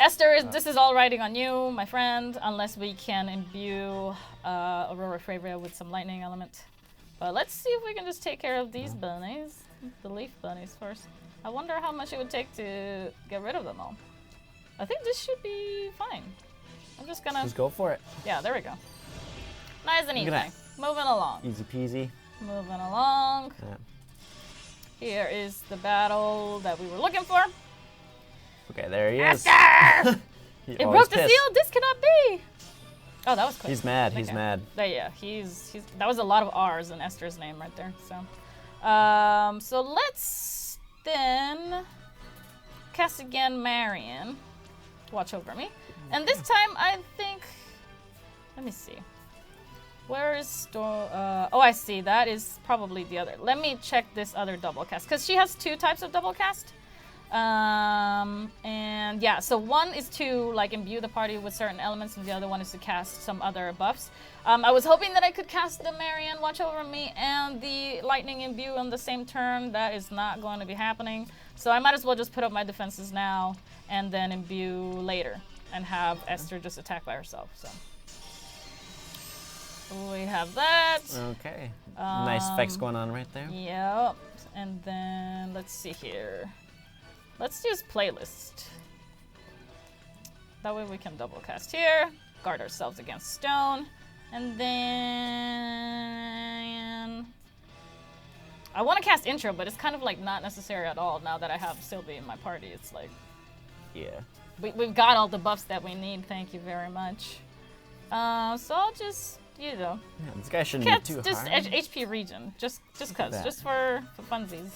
Esther, this is all riding on you, my friend, unless we can imbue Aurora Fravia with some lightning element. But let's see if we can just take care of these bunnies, the leaf bunnies first. I wonder how much it would take to get rid of them all. I think this should be fine. I'm just gonna... Just go for it. Yeah, there we go. Nice and easy. Look at Moving along. Easy peasy. Moving along. Yeah. Here is the battle that we were looking for. Okay, there he is. Esther! He It always broke the pissed. seal? This cannot be! Oh, that was quick. He's mad. He's Okay. mad. Yeah, he's that was a lot of R's in Esther's name right there. So, so let's then cast again Marion. Watch over me. And this time I think, let me see. Where is Storm? Oh, I see. That is probably the other. Let me check this other double cast because she has 2 types of double cast. And yeah, so one is to like imbue the party with certain elements, and the other one is to cast some other buffs. I was hoping that I could cast the Marion Watch Over Me and the Lightning Imbue on the same turn. That is not going to be happening. So I might as well just put up my defenses now and then imbue later and have Esther just attack by herself. So we have that. Okay. Nice effects going on right there. Yep. And then let's see here. Let's use playlist. That way we can double cast here, guard ourselves against stone, and then I want to cast intro, but it's kind of like not necessary at all now that I have Sylvie in my party. It's like, Yeah. we've got all the buffs that we need. Thank you very much. So I'll just, you know, Yeah, this guy shouldn't Can't be too just hard. HP regen, just cause, that. just for funsies.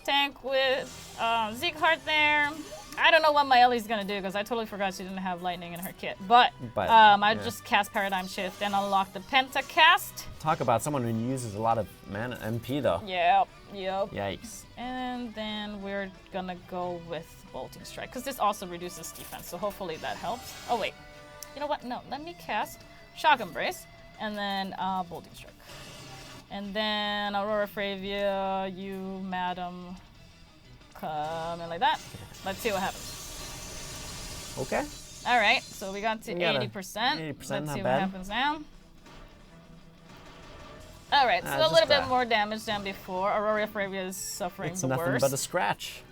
Tank with Sieghart there. I don't know what my Ellie's gonna do because I totally forgot she didn't have lightning in her kit. But But, I yeah. just cast Paradigm Shift and unlock the Pentacast. Talk about someone who uses a lot of mana MP though. Yeah, Yep. Yikes. And then we're gonna go with Bolting Strike, because this also reduces defense, so hopefully that helps. Oh wait, you know what? No, let me cast Shock Embrace, and then Bolting Strike. And then Aurora Fravia, you, madam, come in like that. Let's see what happens. Okay. All right, so we got to We got a 80%. 80%, Let's not see what bad. happens now. All right, so a little just, bit more damage than before. Aurora Fravia is suffering It's the nothing worst. but a scratch.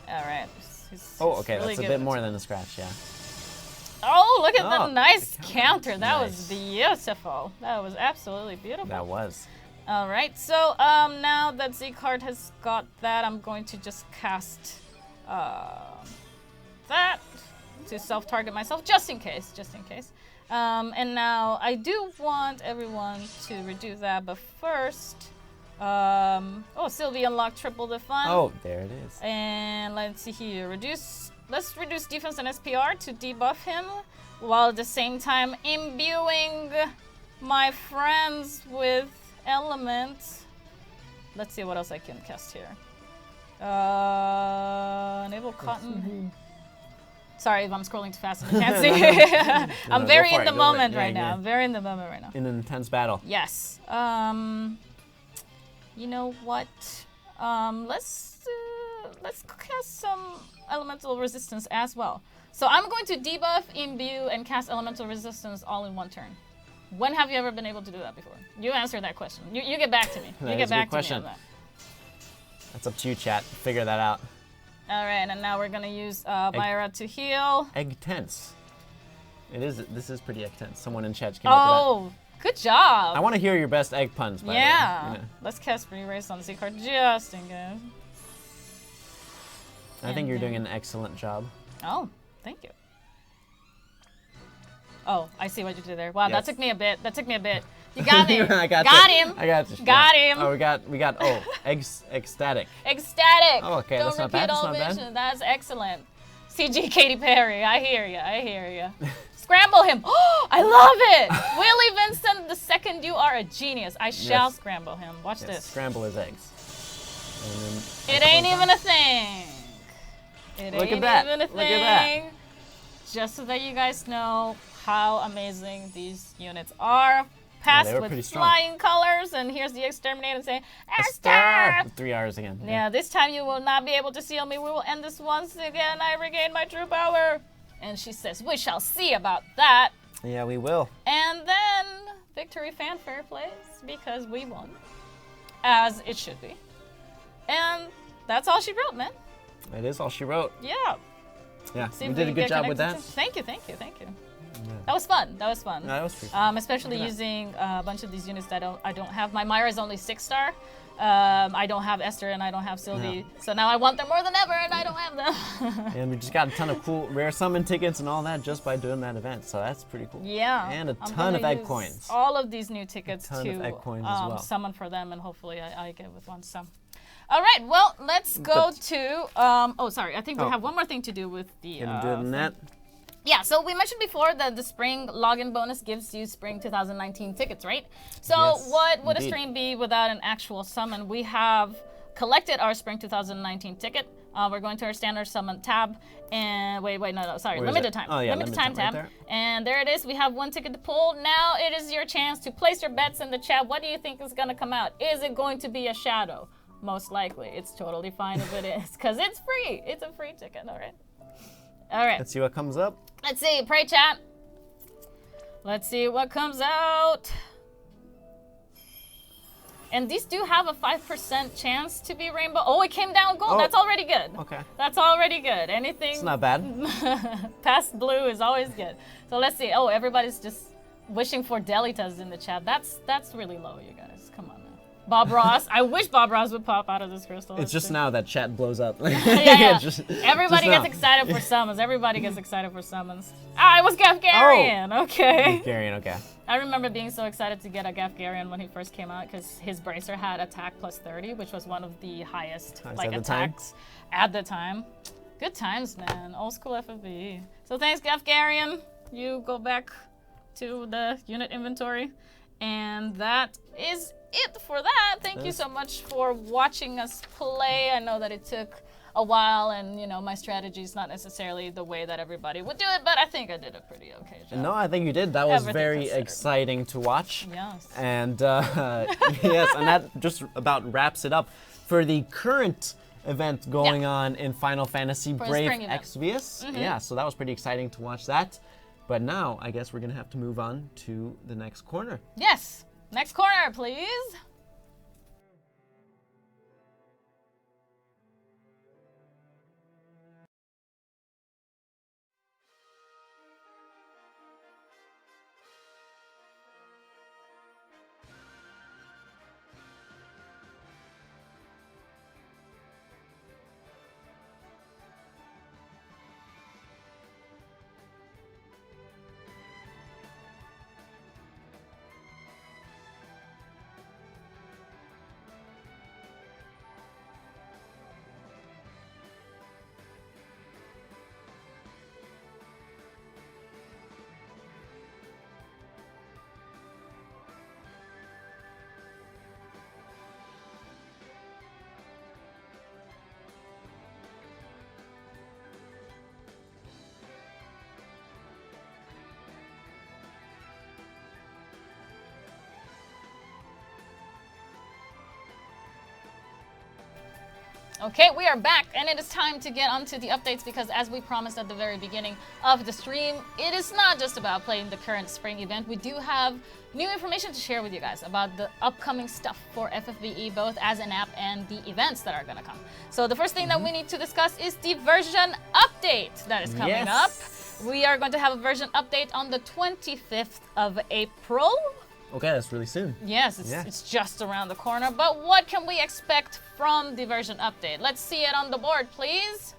All right. He's Okay, really that's a good bit at more it. than a scratch, yeah. Oh, look at Oh, the nice the counter. That was Nice. beautiful. That was absolutely beautiful. That was. All right, so now that Z card has got that, I'm going to just cast that to self-target myself, just in case, and now I do want everyone to redo that, but first, Sylveon unlocked triple the fun. Oh, there it is. And let's see here, let's reduce defense and SPR to debuff him, while at the same time imbuing my friends with elements. Let's see what else I can cast here. Enable Cotton. Sorry if I'm scrolling too fast and I can't see. I'm No, very go for in the it, go for it. moment Yeah, right now. yeah. I'm very in the moment right now. In an intense battle. Yes. You know what? Let's cast some elemental resistance as well. So I'm going to debuff, imbue, and cast elemental resistance all in one turn. When have you ever been able to do that before? You answer that question. You get back to me. That You is get a back good to me on question. that. That's up to you, chat. Figure that out. All right, and now we're gonna use Myra to heal. Egg tense. This is pretty egg tense. Someone in chat came up Oh, good job. with that. I want to hear your best egg puns, by the way. Yeah. Yeah. Let's cast Re-Race on the Z card just in case. I think you're doing an excellent job. Oh, thank you. Oh, I see what you did there. Wow, Yes. that took me a bit. You got me. I got him. I got you. Got Yeah. him. Oh, we got ecstatic. Ecstatic. Oh, okay, Don't that's not repeat bad, that's all not bad. vision. That's excellent. CG Katy Perry. I hear you. Scramble him. Oh, I love it. Willie Vincent the second, you are a genius. I shall Yes. scramble him. Watch Yes, this. scramble his eggs. And It then ain't even a thing. It Look at ain't that. even a Look at that. thing. Just so that you guys know how amazing these units are. Passed they were pretty with strong. flying colors, and here's the exterminator saying, Ester! Ester! With 3 hours again. Yeah, this time you will not be able to seal me. We will end this once again. I regain my true power. And she says, we shall see about that. Yeah, we will. And then victory fanfare plays because we won. As it should be. And that's all she wrote, man. It is all she wrote. Yeah. Yeah, See you if did we a good get job with connected that. Thank you. That was fun. That was pretty fun. Especially Look at that. using a bunch of these units that I don't have. My Myra is only 6-star. I don't have Esther and I don't have Sylvie. So now I want them more than ever and I don't have them. And we just got a ton of cool rare summon tickets and all that just by doing that event. So that's pretty cool. Yeah. And a I'm ton of gonna egg use coins. All of these new tickets ton to of egg coins as well. summon for them, and hopefully I get with one. So, all right. Well, let's go But- to. Sorry. I think we Oh. have one more thing to do with the. Gonna do it in that. Yeah, so we mentioned before that the spring login bonus gives you spring 2019 tickets, right? So Yes, what would a indeed. stream be without an actual summon? We have collected our spring 2019 ticket. We're going to our standard summon tab, and sorry, Where is limited it? time. Oh, yeah, limited limited time time tab. right And there it is. We have one ticket to pull. Now it is your chance to place your bets in the chat. What do you think is going to come out? Is it going to be a shadow? Most likely. It's totally fine if it is, because it's free. It's a free ticket, all right? All right. Let's see what comes up. Let's see, pray chat. Let's see what comes out. And these do have a 5% chance to be rainbow. Oh, it came down gold. Oh. That's already good. Okay. That's already good. Anything It's not bad. past blue is always good. So let's see. Oh, everybody's just wishing for Delitas in the chat. That's really low, you guys. Come on now. Bob Ross. I wish Bob Ross would pop out of this crystal. It's just now that chat blows up. Yeah. Just- Everybody just gets now. excited for summons. Everybody gets excited for summons. Ah, it was Gafgarian. Okay. Garian, okay. I remember being so excited to get a Gafgarian when he first came out because his bracer had attack plus 30, which was one of the highest Highest like at the time? attacks at the time. Good times, man. Old school FFBE. So thanks, Gafgarian. You go back to the unit inventory. And that is it for that. Thank you so much for watching us play. I know that it took a while, and you know my strategy is not necessarily the way that everybody would do it, but I think I did a pretty okay job. No, I think you did. That was Everything very considered. exciting to watch. Yes. And yes, and that just about wraps it up for the current event going on in Final Fantasy For the Brave spring event. Exvius. Yeah, so that was pretty exciting to watch that. But now I guess we're gonna have to move on to the next corner. Yes. Next corner, please. Okay, we are back, and it is time to get onto the updates because as we promised at the very beginning of the stream, it is not just about playing the current spring event. We do have new information to share with you guys about the upcoming stuff for FFBE, both as an app and the events that are going to come. So the first thing that we need to discuss is the version update that is coming up. We are going to have a version update on the 25th of April. Okay, that's really soon. Yes, it's just around the corner. But what can we expect from the version update? Let's see it on the board, please.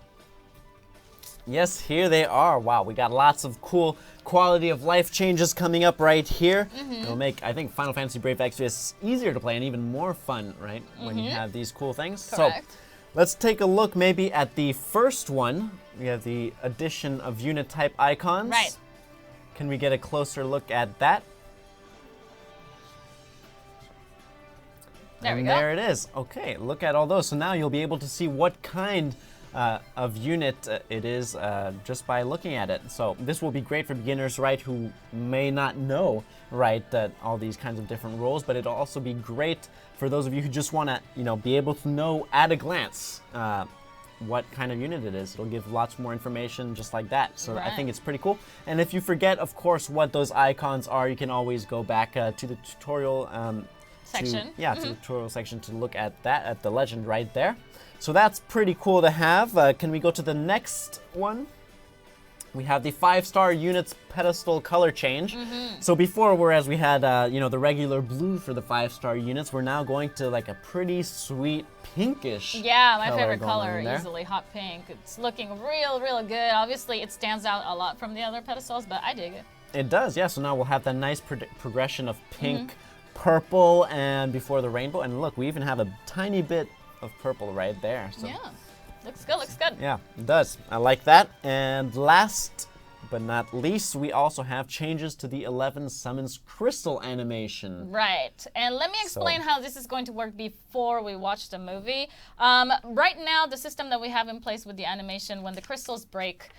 Yes, here they are. Wow, we got lots of cool quality of life changes coming up right here. It'll make, I think, Final Fantasy Brave Exvius easier to play and even more fun, right? When you have these cool things. Correct. So let's take a look maybe at the first one. We have the addition of unit type icons. Right. Can we get a closer look at that? There we And go. there it is. Okay, look at all those. So now you'll be able to see what kind of unit it is just by looking at it. So this will be great for beginners, right, who may not know, right, all these kinds of different roles, but it'll also be great for those of you who just want to, you know, be able to know at a glance what kind of unit it is. It'll give lots more information just like that. So I think it's pretty cool. And if you forget, of course, what those icons are, you can always go back to the tutorial Section. to the tutorial section to look at that, at the legend right there. So that's pretty cool to have. Can we go to the next one? We have the 5-star units pedestal color change. So before, whereas we had the regular blue for the 5-star units, we're now going to like a pretty sweet pinkish. Yeah, my favorite going on color, there. easily hot pink. It's looking real good. Obviously, it stands out a lot from the other pedestals, but I dig it. It does, yeah. So now we'll have that nice progression of pink, purple, and before the rainbow. And look, we even have a tiny bit of purple right there. So Yeah, looks good, looks good. yeah, it does. I like that. And last but not least, we also have changes to the 11 Summons Crystal animation. Right, and let me explain how this is going to work before we watch the movie. Right now, the system that we have in place with the animation, when the crystals break,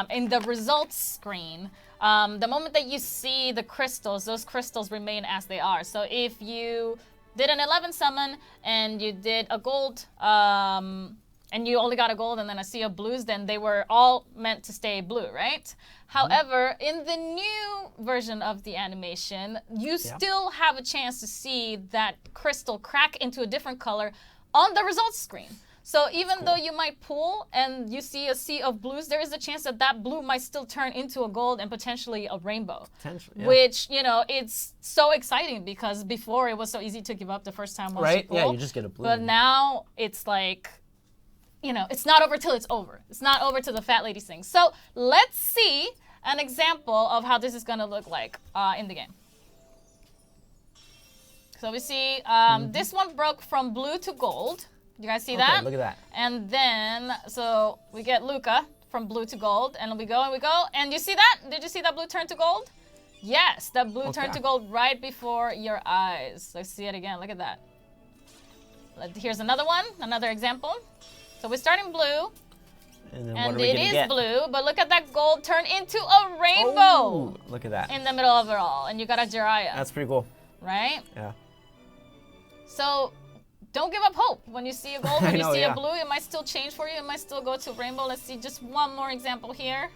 in the results screen, the moment that you see the crystals, those crystals remain as they are. So if you did an 11 summon and you did a gold, and you only got a gold and then a sea of blues, then they were all meant to stay blue, right? However, in the new version of the animation, you still have a chance to see that crystal crack into a different color on the results screen. So even though you might pull and you see a sea of blues, there is a chance that that blue might still turn into a gold and potentially a rainbow. Potentially, yeah. Which, you know, it's so exciting because before it was so easy to give up the first time once you Right? pull. Yeah, you just get a blue. But now it's like, you know, it's not over till it's over. It's not over till the fat lady sings. So let's see an example of how this is going to look like in the game. So we see this one broke from blue to gold. You guys see that? Look at that. And then, so we get Keuka from blue to gold, and we go, and you see that? Did you see that blue turn to gold? Yes, the blue Okay. turned to gold right before your eyes. Let's see it again. Look at that. Here's another one, another example. So we're starting blue, And then what and are we it gonna is get? blue, but look at that gold turn into a rainbow Oh, look at that. in the middle of it all. And you got a Jiraiya, That's pretty cool. right? Yeah. So don't give up hope when you see a gold. When I you know, see yeah. a blue, it might still change for you. It might still go to rainbow. Let's see just one more example here.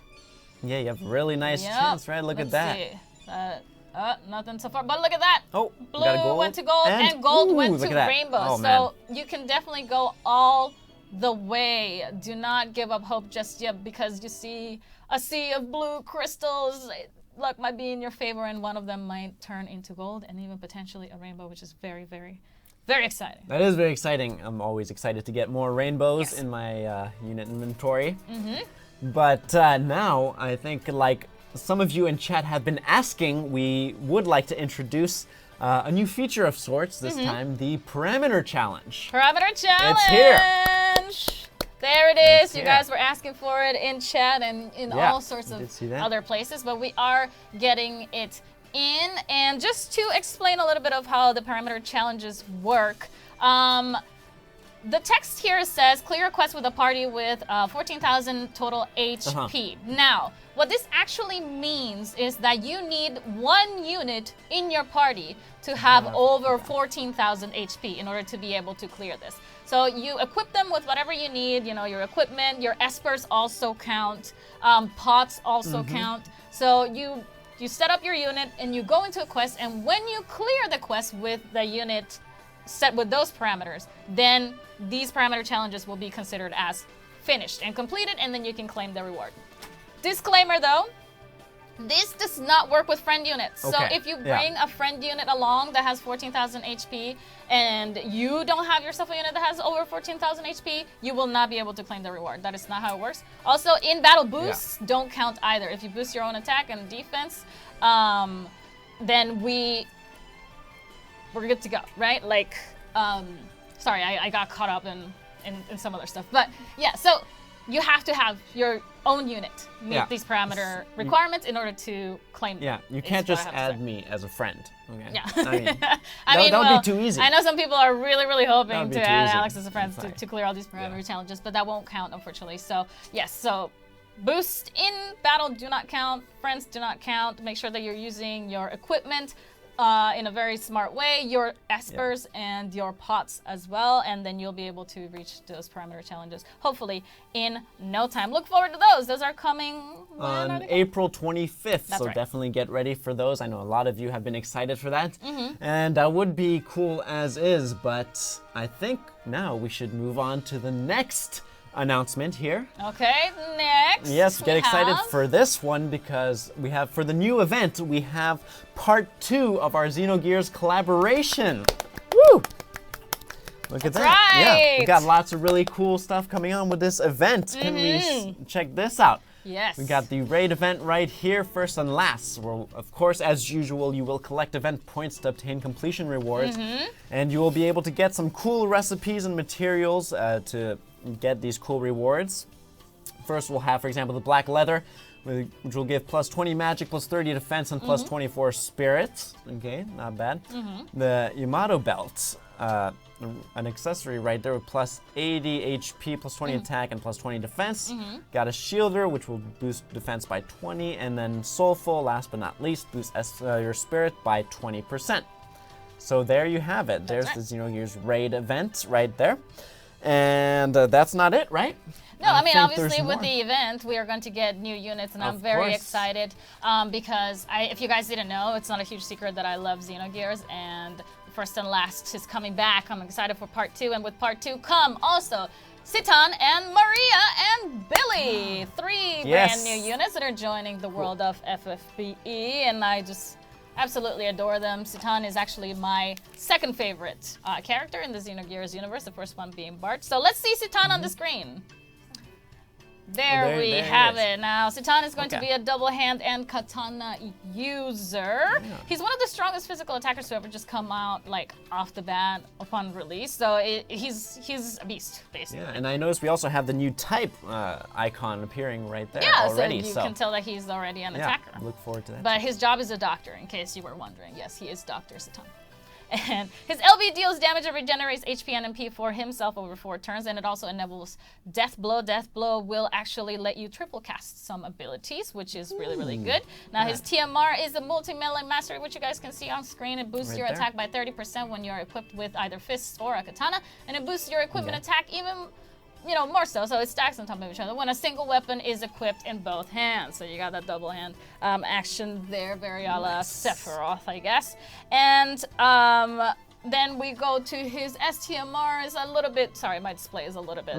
Yeah, you have a really nice Yep. chance, right? Look at that. See. Nothing so far, but look at that. Oh, we Blue got a gold. went to gold and gold ooh, went look to at that. rainbow. Oh, So man. you can definitely go all the way. Do not give up hope just yet because you see a sea of blue crystals. Luck might be in your favor, and one of them might turn into gold and even potentially a rainbow, which is very, very, very exciting. That is very exciting. I'm always excited to get more rainbows Yes. in my unit inventory. But now, I think, like some of you in chat have been asking, we would like to introduce a new feature of sorts, this time the Parameter Challenge. Parameter challenge. It's here. There it is. It's You here. guys were asking for it in chat and in Yeah, all sorts I of did see that. other places, but we are getting it in. And just to explain a little bit of how the parameter challenges work, the text here says clear a quest with a party with 14,000 total HP. Now, what this actually means is that you need one unit in your party to have over 14,000 HP in order to be able to clear this. So you equip them with whatever you need, you know, your equipment, your espers also count, pots also count. So you set up your unit and you go into a quest, and when you clear the quest with the unit set with those parameters, then these parameter challenges will be considered as finished and completed, and then you can claim the reward. Disclaimer though, this does not work with friend units. So Okay, if you yeah. bring a friend unit along that has 14,000 HP and you don't have yourself a unit that has over 14,000 HP, you will not be able to claim the reward. That is not how it works. Also, in battle boosts don't count either. If you boost your own attack and defense, then we're good to go, right? Like, sorry, I got caught up in some other stuff. But yeah, so you have to have your own unit meet Yeah. these parameter requirements in order to claim them. Yeah, you is can't what I just have to add say. me as a friend. Okay. Yeah. I mean, I mean, that would well, be too easy. I know some people are really, really That hoping would be to too add easy. Alex as a friend It's like- to clear all these parameter yeah. challenges, but that won't count, unfortunately. So, yes, so boosts in battle do not count, friends do not count. Make sure that you're using your equipment in a very smart way, your espers and your pots as well, and then you'll be able to reach those parameter challenges, hopefully in no time. Look forward to those. Those are coming when are on they coming? April 25th. That's So right. definitely get ready for those. I know a lot of you have been excited for that. And that would be cool as is, but I think now we should move on to the next announcement here. Okay, next. Yes, get we excited have- for this one because we have, for the new event, we have part 2 of our Xenogears collaboration. Woo! Look at that. Yeah, we right. got lots of really cool stuff coming on with this event. Can we check this out? Yes. We got the raid event right here, first and last. Where, of course, as usual, you will collect event points to obtain completion rewards. And you will be able to get some cool recipes and materials to get these cool rewards. First, we'll have, for example, the black leather, which will give plus 20 magic, plus 30 defense, and plus 24 spirits. Okay, not bad. The Yamato belt, an accessory right there with plus 80 HP, plus 20 attack, and plus 20 defense. Got a shielder, which will boost defense by 20, and then soulful, last but not least, boost your spirit by 20%. So there you have it. There's right. the Xenogears raid event right there. And that's not it, right? No, I mean, think obviously, there's with more. the event, we are going to get new units, and I'm Of very course. excited because if you guys didn't know, it's not a huge secret that I love Xenogears, and First and Last is coming back. I'm excited for part 2, and with part 2 come also Citan and Maria and Billy. 3 Yes. brand new units that are joining the world of FFBE, and I just absolutely adore them. Citan is actually my second favorite character in the Xenogears universe, the first one being Bart. So let's see Citan on the screen. There we there it have is. it. Now, Citan is going to Okay. be a double hand and katana user. He's one of the strongest physical attackers to ever just come out like off the bat upon release. So he's a beast, basically. Yeah, and I noticed we also have the new type icon appearing right there Yeah, already. so you can tell that he's already an yeah, attacker. look forward to that. But his job is a doctor, in case you were wondering. Yes, he is Dr. Citan. And his LB deals damage and regenerates HP and MP for himself over 4 turns, and it also enables Death Blow. Death Blow will actually let you triple cast some abilities, which is really, really good. Now, his TMR is a multi-melee mastery, which you guys can see on screen. It boosts Right your there. attack by 30% when you're equipped with either fists or a katana, and it boosts your equipment attack even more so. So it stacks on top of each other when a single weapon is equipped in both hands. So you got that double hand action there, very a la Sephiroth, I guess. And then we go to his STMR is a little bit, sorry, my display is a little bit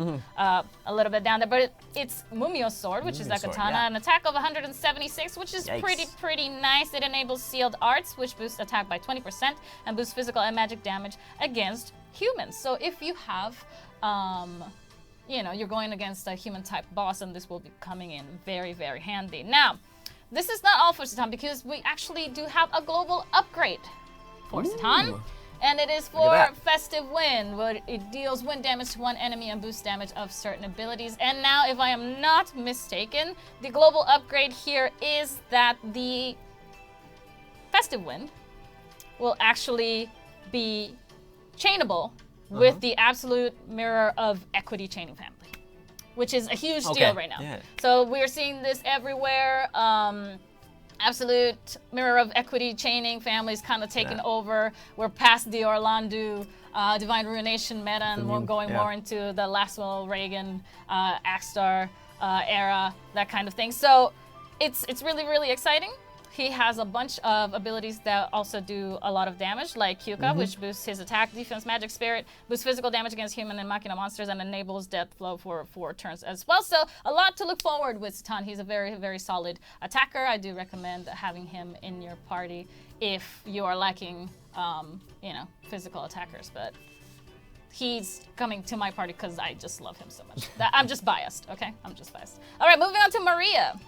down there, but it's Mumio's sword, which is a Mumio's sword, katana, yeah. an attack of 176, which is Yikes. pretty nice. It enables sealed arts, which boosts attack by 20% and boosts physical and magic damage against humans. So if you have you're going against a human type boss, and this will be coming in very, very handy. Now, this is not all for Citan, because we actually do have a global upgrade for Citan. And it is for that. Festive Wind, where it deals wind damage to one enemy and boosts damage of certain abilities. And now, if I am not mistaken, the global upgrade here is that the Festive Wind will actually be chainable with the absolute mirror of equity chaining family, which is a huge deal right now. Yeah. So we're seeing this everywhere. Absolute mirror of equity chaining families kind of taking over. We're past the Orlando Divine Ruination meta, and we're going more into the Laswell, Regen, Axstar era, that kind of thing. So it's really, really exciting. He has a bunch of abilities that also do a lot of damage, like Keuka, which boosts his attack, defense, magic, spirit, boosts physical damage against human and machina monsters, and enables death flow for 4 turns as well. So a lot to look forward with Citan. He's a very, very solid attacker. I do recommend having him in your party if you are lacking, physical attackers. But he's coming to my party because I just love him so much. I'm just biased, okay? I'm just biased. All right, moving on to Maria.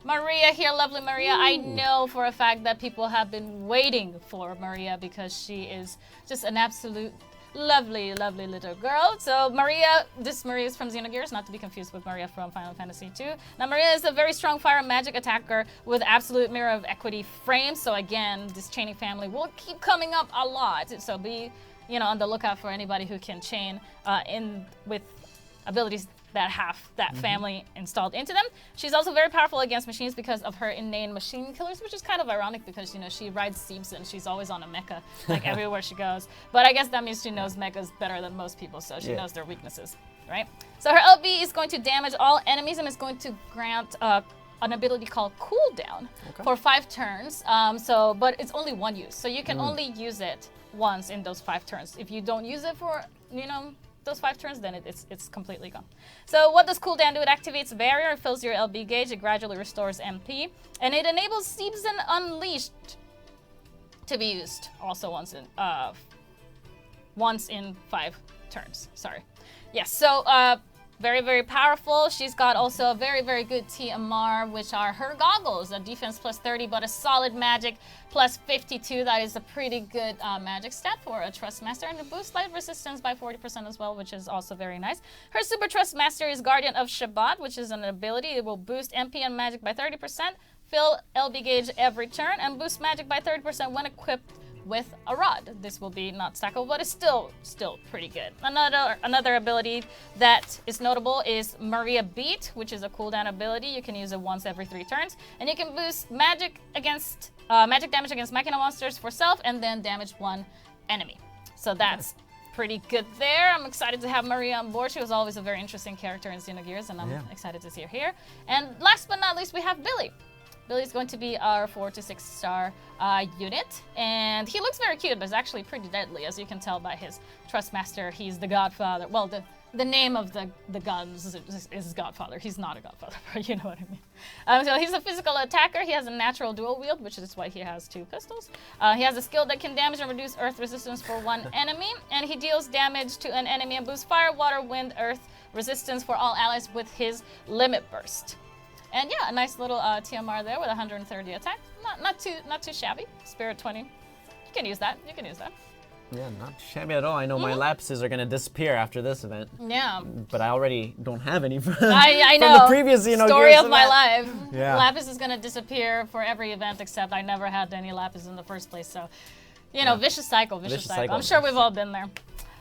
Maria here, lovely Maria. I know for a fact that people have been waiting for Maria because she is just an absolute lovely, lovely little girl. So Maria is from Xenogears, not to be confused with Maria from Final Fantasy II. Now Maria is a very strong fire magic attacker with absolute mirror of equity frame. So again, this chaining family will keep coming up a lot. So be, on the lookout for anybody who can chain with abilities that have that family installed into them. She's also very powerful against machines because of her inane machine killers, which is kind of ironic because, she rides Seeps and she's always on a mecha, like everywhere she goes. But I guess that means she knows mechas better than most people, so she knows their weaknesses, right? So her LB is going to damage all enemies and is going to grant an ability called Cooldown for 5 turns. But it's only one use, so you can only use it once in those 5 turns. If you don't use it for, those 5 turns, then it's completely gone. So what does cooldown do? It activates barrier, it fills your LB gauge, it gradually restores MP, and it enables Season Unleashed to be used also once in 5 turns. Sorry. Yes. So very, very powerful. She's got also a very, very good TMR, which are her goggles, a defense plus 30, but a solid magic plus 52. That is a pretty good magic stat for a Trust Master, and it boosts light resistance by 40% as well, which is also very nice. Her Super Trust Master is Guardian of Shabbat, which is an ability. It will boost MP and magic by 30%, fill LB gauge every turn, and boost magic by 30% when equipped with a rod. This will be not stackable, but it's still pretty good. Another ability that is notable is Maria Beat, which is a cooldown ability. You can use it once every 3 turns, and you can boost magic damage against machina monsters for self, and then damage 1 enemy. So that's pretty good there. I'm excited to have Maria on board. She was always a very interesting character in Xenogears, and I'm excited to see her here. And last but not least, we have Billy. Billy's going to be our 4 to 6 star unit, and he looks very cute, but is actually pretty deadly, as you can tell by his Trust Master. He's the godfather, well, the the name of the guns is Godfather. He's not a Godfather, but you know what I mean. So he's a physical attacker. He has a natural dual wield, which is why he has 2 pistols. He has a skill that can damage and reduce earth resistance for 1 enemy, and he deals damage to an enemy and boosts fire, water, wind, earth resistance for all allies with his limit burst. And yeah, a nice little TMR there with 130 attack. Not too shabby. Spirit 20. You can use that. You can use that. Yeah, not shabby at all. I know my lapises are going to disappear after this event. Yeah. But I already don't have any from, I know. from the previous, Story Gears of my event. life. Yeah. Lapis is going to disappear for every event except I never had any Lapis in the first place. So, vicious cycle, vicious cycle. I'm sure we've all been there.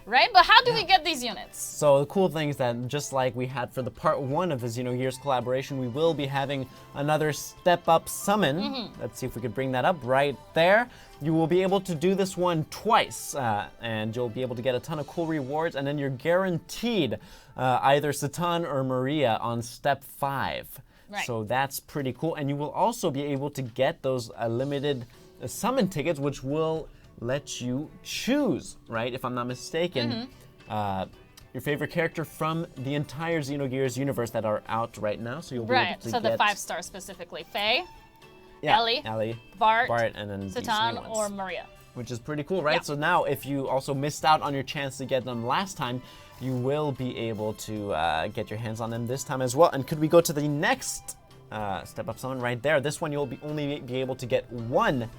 Right? But how do we get these units? So the cool thing is that just like we had for the part 1 of the Xenogears collaboration, we will be having another step-up summon. Let's see if we could bring that up right there. You will be able to do this one twice, and you'll be able to get a ton of cool rewards, and then you're guaranteed either Satan or Maria on step 5. Right. So that's pretty cool. And you will also be able to get those limited summon tickets, which will let you choose, right? If I'm not mistaken, your favorite character from the entire Xenogears universe that are out right now. So you'll be able to so get the 5-star specifically. Faye, Ellie, Bart, and then these Satan, new ones, or Maria. which is pretty cool, right? Yeah. So now, if you also missed out on your chance to get them last time, you will be able to get your hands on them this time as well. And could we go to the next step-up summon right there? This one you'll only be able to get 1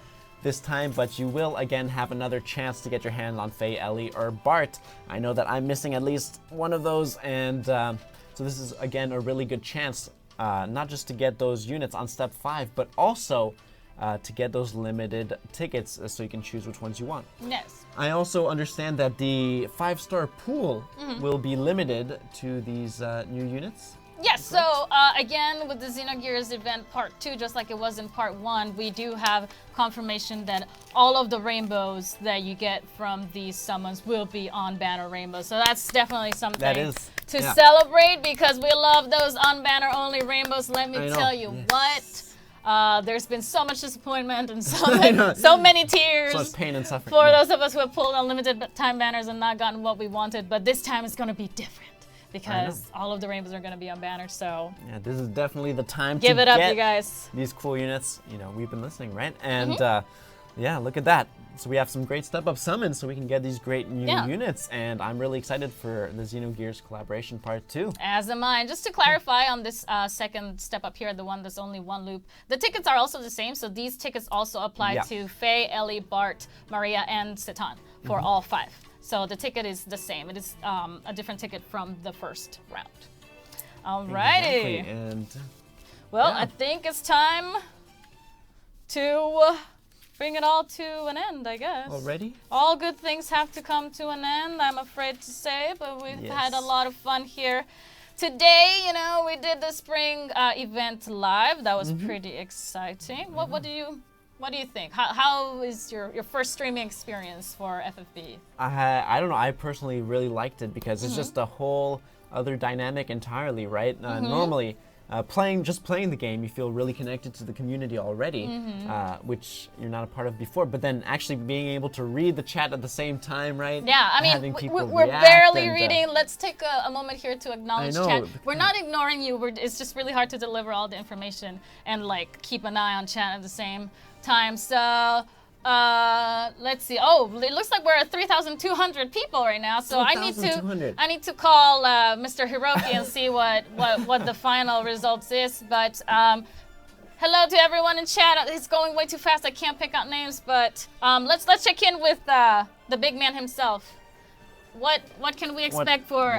this time, but you will again have another chance to get your hand on Faye, Ellie, or Bart. I know that I'm missing at least one of those, and so this is again a really good chance, not just to get those units on step 5, but also to get those limited tickets so you can choose which ones you want. Yes. I also understand that the 5-star pool will be limited to these new units. Yes, so again, with the Xenogears event part 2, just like it was in part 1, we do have confirmation that all of the rainbows that you get from these summons will be on banner rainbows. So that's definitely something to celebrate, because we love those on banner only rainbows. Let me tell you what. There's been so much disappointment and so many tears. So much pain and suffering. For those of us who have pulled unlimited time banners and not gotten what we wanted, but this time it's going to be different, because all of the rainbows are going to be on banners, so yeah, this is definitely the time give to it up, get you guys. These cool units. We've been listening, right? And yeah, look at that. So we have some great step-up summons, so we can get these great new units, and I'm really excited for the Xenogears collaboration part 2. As am I. Just to clarify on this second step-up here, the one that's only 1 loop, the tickets are also the same, so these tickets also apply to Faye, Ellie, Bart, Maria, and Satan for all 5. So the ticket is the same. It is a different ticket from the first round. Alrighty. Exactly. And well, I think it's time to bring it all to an end, I guess. already? All good things have to come to an end, I'm afraid to say, but we've had a lot of fun here. Today, we did the spring event live. That was pretty exciting. What do you think? How is your first streaming experience for FFBE? I don't know. I personally really liked it because it's just a whole other dynamic entirely, right? Normally, playing the game, you feel really connected to the community already, which you're not a part of before. But then actually being able to read the chat at the same time, right? Yeah, I Having mean, people we're react barely and, reading. Let's take a moment here to acknowledge chat. We're not ignoring you. It's just really hard to deliver all the information and keep an eye on chat at the same time. So let's see. Oh, it looks like we're at 3,200 people right now. So I need to call Mr. Hiroki and see what the final results is. But hello to everyone in chat. It's going way too fast. I can't pick out names. But let's check in with the big man himself. What can we expect for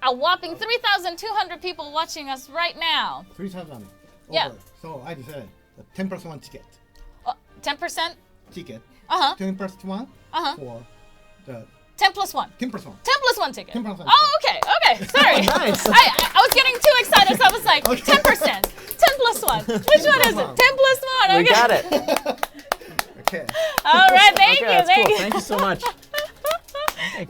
a whopping 3,200 people watching us right now? 3,000. Yeah. So I decided the 10% ticket. 10%? Ticket. 10%? For the 10 plus 1. 10%. 10 plus 1 ticket. 10%. Oh, okay. Sorry. Nice. I was getting too excited, so I was like, 10%. 10 plus 1. Which one is it? 10 plus 1. Okay. We got it. Okay. All right. Thank you. Thank you. Thank you so much.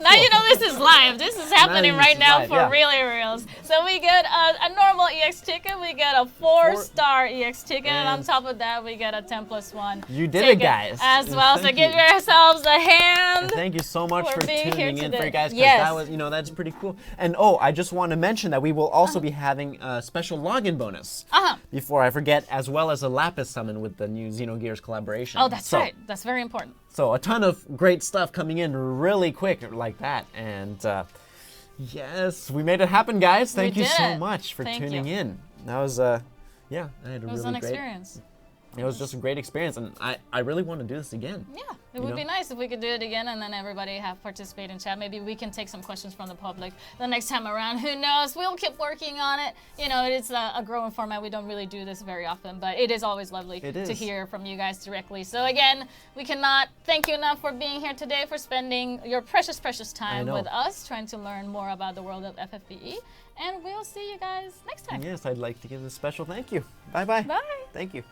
Now you know this is live. This is happening right now live, for really reals. So we get a normal EX ticket, we get a 4-star EX ticket, and on top of that, we get a 10+1 You did it, ticket guys. as well. So Thank give you. yourselves a hand. And thank you so much for for being here tuning in, today. for you guys, because Yes. that was, that's pretty cool. And oh, I just want to mention that we will also be having a special login bonus before I forget, as well as a Lapis summon with the new Xenogears collaboration. Oh, that's So- right. That's very important. So a ton of great stuff coming in really quick like that. And yes, we made it happen, guys. Thank you did so it. much for Thank tuning you. in. That was, I had a It really was an great experience. It was just a great experience, and I really want to do this again. Yeah, it would be nice if we could do it again and then everybody have participate in chat. Maybe we can take some questions from the public the next time around. Who knows? We'll keep working on it. It's a growing format. We don't really do this very often, but it is always lovely to hear from you guys directly. So again, we cannot thank you enough for being here today, for spending your precious, precious time with us, trying to learn more about the world of FFBE. And we'll see you guys next time. Yes, I'd like to give a special thank you. Bye-bye. Bye. Thank you.